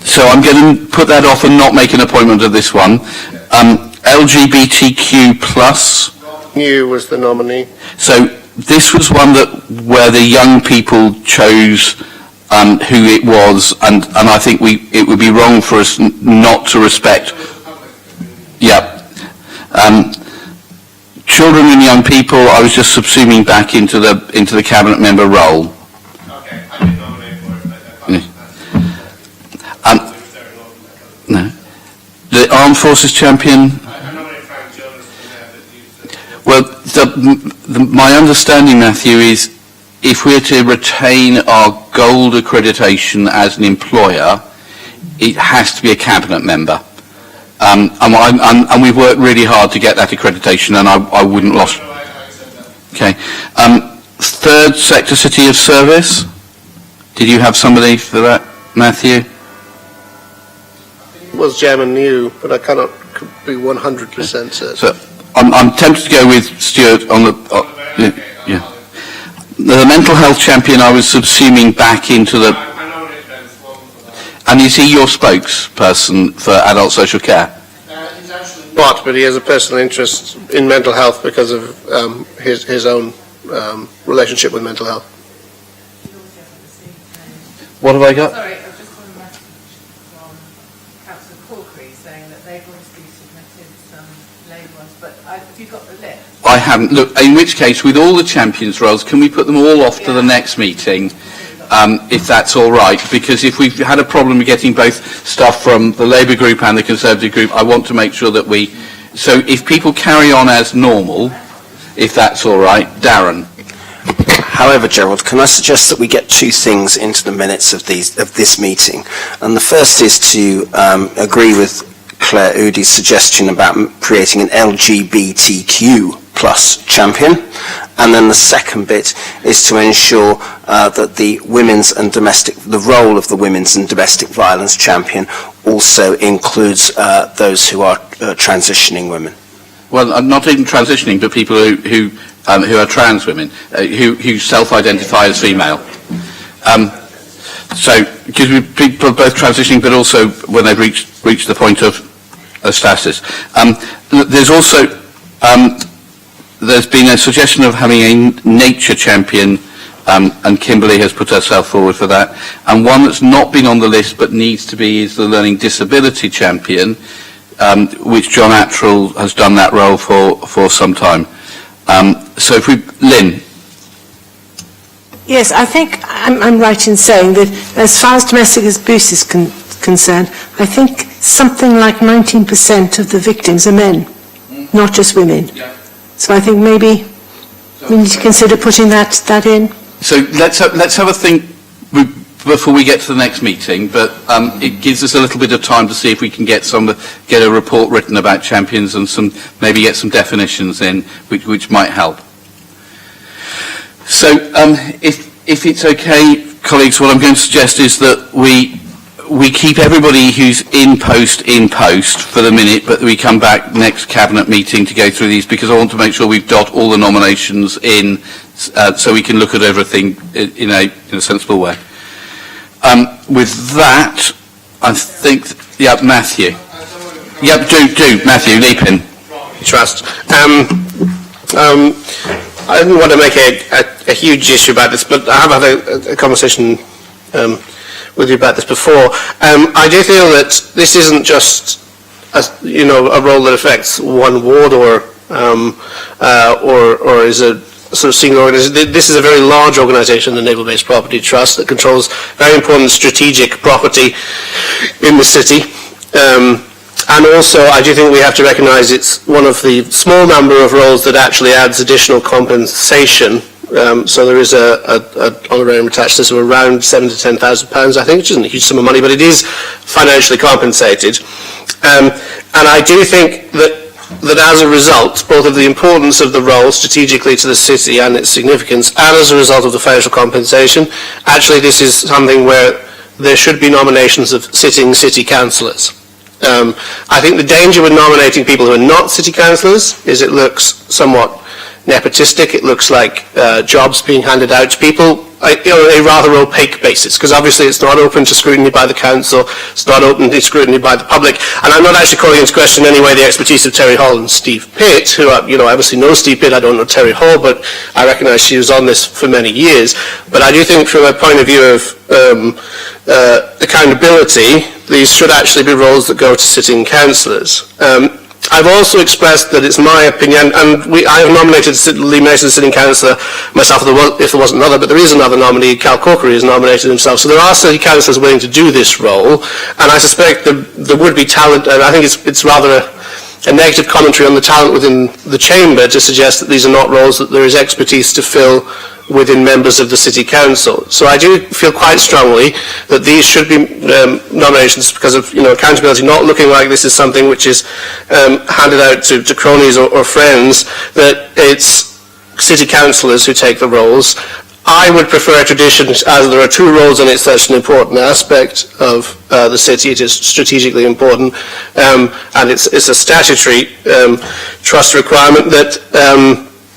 Speaker 1: So I'm going to put that off and not make an appointment of this one. LGBTQ plus.
Speaker 6: New was the nominee.
Speaker 1: So this was one where the young people chose who it was, and I think it would be wrong for us not to respect. Yeah. Children and young people, I was just subsuming back into the cabinet member role.
Speaker 6: Okay, I did nominate for it, but
Speaker 1: No. The Armed Forces Champion?
Speaker 6: I nominate Frank Jones for that.
Speaker 1: Well, my understanding, Matthew, is if we're to retain our gold accreditation as an employer, it has to be a cabinet member. And we've worked really hard to get that accreditation, and I wouldn't lost. Okay. Third sector city of service. Did you have somebody for that, Matthew?
Speaker 6: Was Chairman New, but I cannot be 100% certain.
Speaker 1: So I'm tempted to go with Stuart on the. Yeah. The mental health champion, I was subsuming back into the. And is he your spokesperson for adult social care?
Speaker 6: He's actually not, but he has a personal interest in mental health because of his own relationship with mental health.
Speaker 1: What have I got?
Speaker 18: Sorry, I've just got a message from Councillor Corkery saying that they've obviously submitted some Labour ones, but have you got the list?
Speaker 1: I haven't. Look, in which case, with all the champions roles, can we put them all off to the next meeting? If that's all right, because if we've had a problem with getting both stuff from the Labour group and the Conservative group, I want to make sure that we. So if people carry on as normal, if that's all right, Darren.
Speaker 15: However, Gerald, can I suggest that we get two things into the minutes of this meeting? And the first is to agree with Claire Udy's suggestion about creating an LGBTQ plus champion. And then the second bit is to ensure that the role of the women's and domestic violence champion also includes those who are transitioning women.
Speaker 1: Well, not even transitioning, but people who are trans women, who self-identify as female. So, because people are both transitioning, but also when they've reached the point of status. There's also there's been a suggestion of having a nature champion, and Kimberly has put herself forward for that. And one that's not been on the list but needs to be is the learning disability champion, which John Attrell has done that role for some time. So if we, Lynn.
Speaker 8: Yes, I think I'm right in saying that as far as domestic abuse is concerned, I think something like 19% of the victims are men, not just women. Yeah. So I think maybe we need to consider putting that in.
Speaker 1: So let's have a think before we get to the next meeting, but it gives us a little bit of time to see if we can get a report written about champions and maybe get some definitions in which might help. So if it's okay, colleagues, what I'm going to suggest is that we keep everybody who's in post for the minute, but we come back next cabinet meeting to go through these, because I want to make sure we've got all the nominations in, so we can look at everything in a sensible way. With that, I think, Matthew. Do Matthew, leap in.
Speaker 6: Trust. I didn't want to make a huge issue about this, but I have had a conversation with you about this before. I do feel that this isn't just a role that affects one ward or is a sort of single organisation. This is a very large organisation, the Naval Base Property Trust, that controls very important strategic property in the city. And also, I do think we have to recognise it's one of the small number of roles that actually adds additional compensation. So there is a honorarium attached to this of around £7,000 to £10,000, I think, which isn't a huge sum of money, but it is financially compensated. And I do think that as a result, both of the importance of the role strategically to the city and its significance, and as a result of the financial compensation, actually this is something where there should be nominations of sitting city councillors. I think the danger with nominating people who are not city councillors is it looks somewhat nepotistic. It looks like jobs being handed out to people on a rather opaque basis, because obviously it's not open to scrutiny by the council, it's not open to scrutiny by the public, and I'm not actually calling into question in any way the expertise of Terry Hall and Steve Pitt, who I obviously know Steve Pitt. I don't know Terry Hall, but I recognise she was on this for many years. But I do think from a point of view of accountability, these should actually be roles that go to sitting councillors. I've also expressed that it's my opinion, and I have nominated Lee Mason, sitting councillor, myself, if there wasn't another, but there is another nominee. Cal Corkery has nominated himself. So there are city councillors willing to do this role, and I suspect there would be talent, and I think it's rather a negative commentary on the talent within the chamber to suggest that these are not roles that there is expertise to fill within members of the City Council. So I do feel quite strongly that these should be nominations because of accountability, not looking like this is something which is handed out to cronies or friends, that it's City Councillors who take the roles. I would prefer a tradition, as there are two roles and it's such an important aspect of the city. It is strategically important, and it's a statutory trust requirement that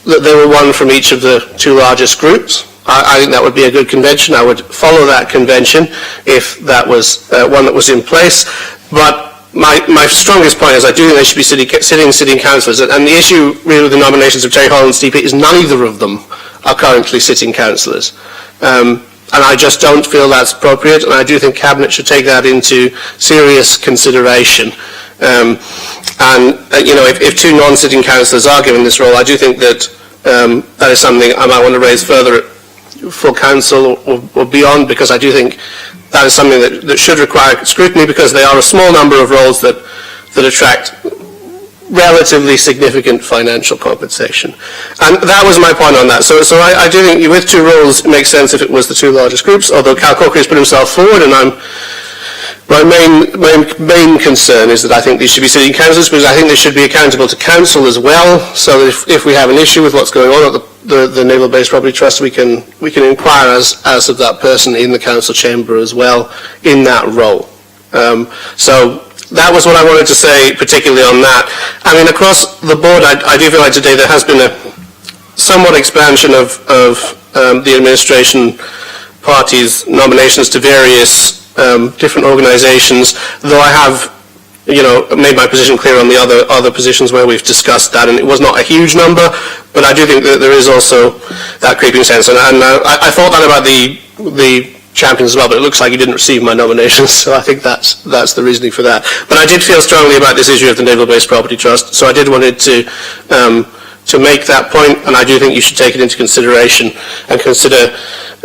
Speaker 6: there were one from each of the two largest groups. I think that would be a good convention. I would follow that convention if that was one that was in place. But my strongest point is I do think they should be sitting councillors. And the issue really with the nominations of Terry Holland and Steve Peat is neither of them are currently sitting councillors. And I just don't feel that's appropriate, and I do think Cabinet should take that into serious consideration. If two non-sitting councillors are given this role, I do think that that is something I might want to raise further at full council or beyond, because I do think that is something that should require scrutiny, because they are a small number of roles that attract relatively significant financial compensation. And that was my point on that. So I do think with two roles it makes sense if it was the two largest groups, although Cal Corkery has put himself forward, and my main concern is that I think these should be sitting councillors, because I think they should be accountable to council as well, so that if we have an issue with what's going on at the Naval Base Property Trust, we can inquire as of that person in the council chamber as well in that role. So that was what I wanted to say particularly on that. I mean, across the board, I do feel like today there has been a somewhat expansion of the administration party's nominations to various different organisations, though I have made my position clear on the other positions where we've discussed that, and it was not a huge number, but I do think that there is also that creeping sense, and I thought that about the champions as well, but it looks like you didn't receive my nominations, so I think that's the reasoning for that. But I did feel strongly about this issue of the Naval Base Property Trust, so I did wanted to make that point, and I do think you should take it into consideration and consider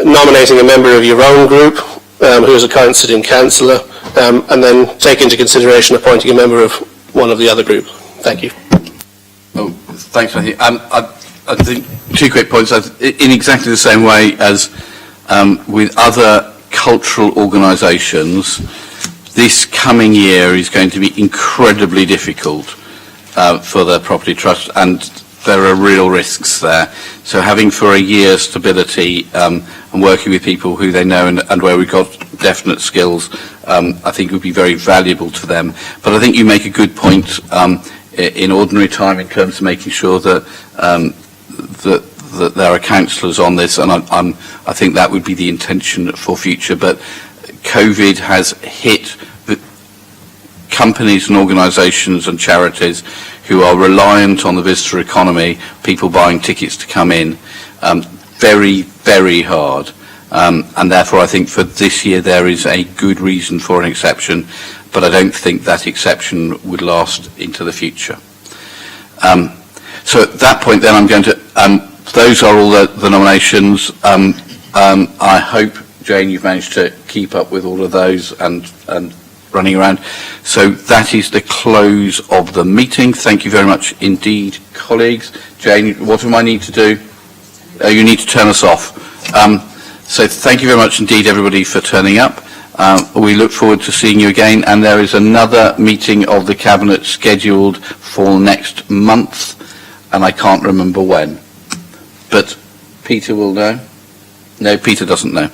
Speaker 6: nominating a member of your own group who is a current sitting councillor, and then take into consideration appointing a member of one of the other group. Thank you.
Speaker 1: Oh, thanks, Matthew. I think two quick points. In exactly the same way as with other cultural organisations, this coming year is going to be incredibly difficult for the property trust, and there are real risks there. So having for a year stability and working with people who they know and where we've got definite skills, I think would be very valuable to them. But I think you make a good point in ordinary time in terms of making sure that that there are councillors on this, and I think that would be the intention for future. But COVID has hit the companies and organisations and charities who are reliant on the visitor economy, people buying tickets to come in, very, very hard. And therefore I think for this year there is a good reason for an exception, but I don't think that exception would last into the future. So at that point then I'm going to, those are all the nominations. I hope, Jane, you've managed to keep up with all of those and running around. So that is the close of the meeting. Thank you very much indeed, colleagues. Jane, what do I need to do? You need to turn us off. So thank you very much indeed, everybody, for turning up. We look forward to seeing you again, and there is another meeting of the Cabinet scheduled for next month, and I can't remember when. But Peter will know. No, Peter doesn't know.